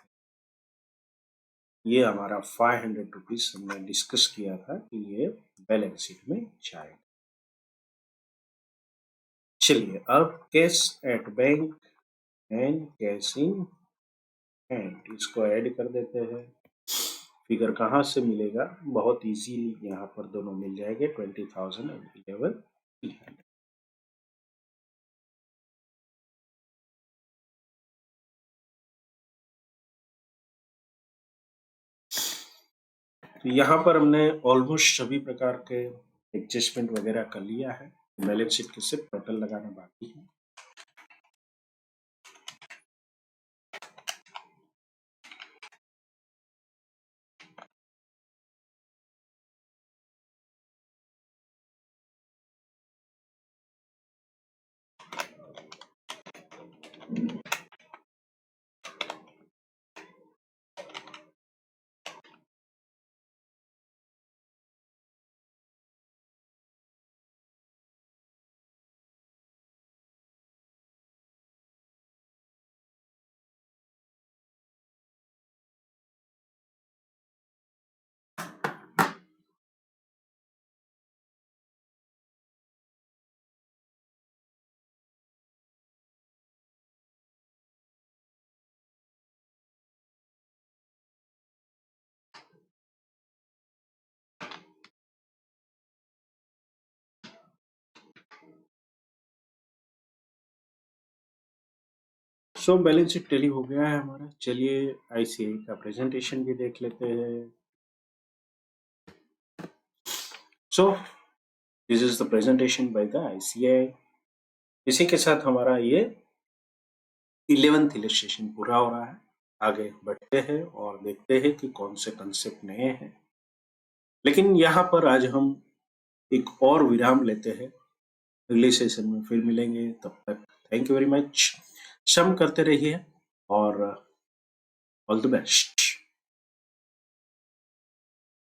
ये हमारा 500 रुपीज हमने डिस्कस किया था कि ये बैलेंस शीट में जाएगा। चलिए अब cash at bank and cash in hand, इसको ऐड कर देते हैं। फिगर कहाँ से मिलेगा, बहुत इजीली यहाँ पर दोनों मिल जाएंगे, 20,000 एंड 11,300। तो यहाँ पर हमने ऑलमोस्ट सभी प्रकार के एडजस्टमेंट वगैरह कर लिया है। बैलेंस शीट के सिर्फ टोटल लगाना बाकी है। सो बैलेंस शीट टैली हो गया है हमारा। चलिए आईसीआई का प्रेजेंटेशन भी देख लेते हैं। सो this is the presentation by the ICI. इसी के साथ हमारा ये 11th इलस्ट्रेशन पूरा हो रहा है। आगे बढ़ते हैं और देखते हैं कि कौन से कंसेप्ट नए हैं। लेकिन यहाँ पर आज हम एक और विराम लेते हैं। अगले सेशन में फिर मिलेंगे, तब तक थैंक यू वेरी मच। श्रम करते रहिए और ऑल द बेस्ट।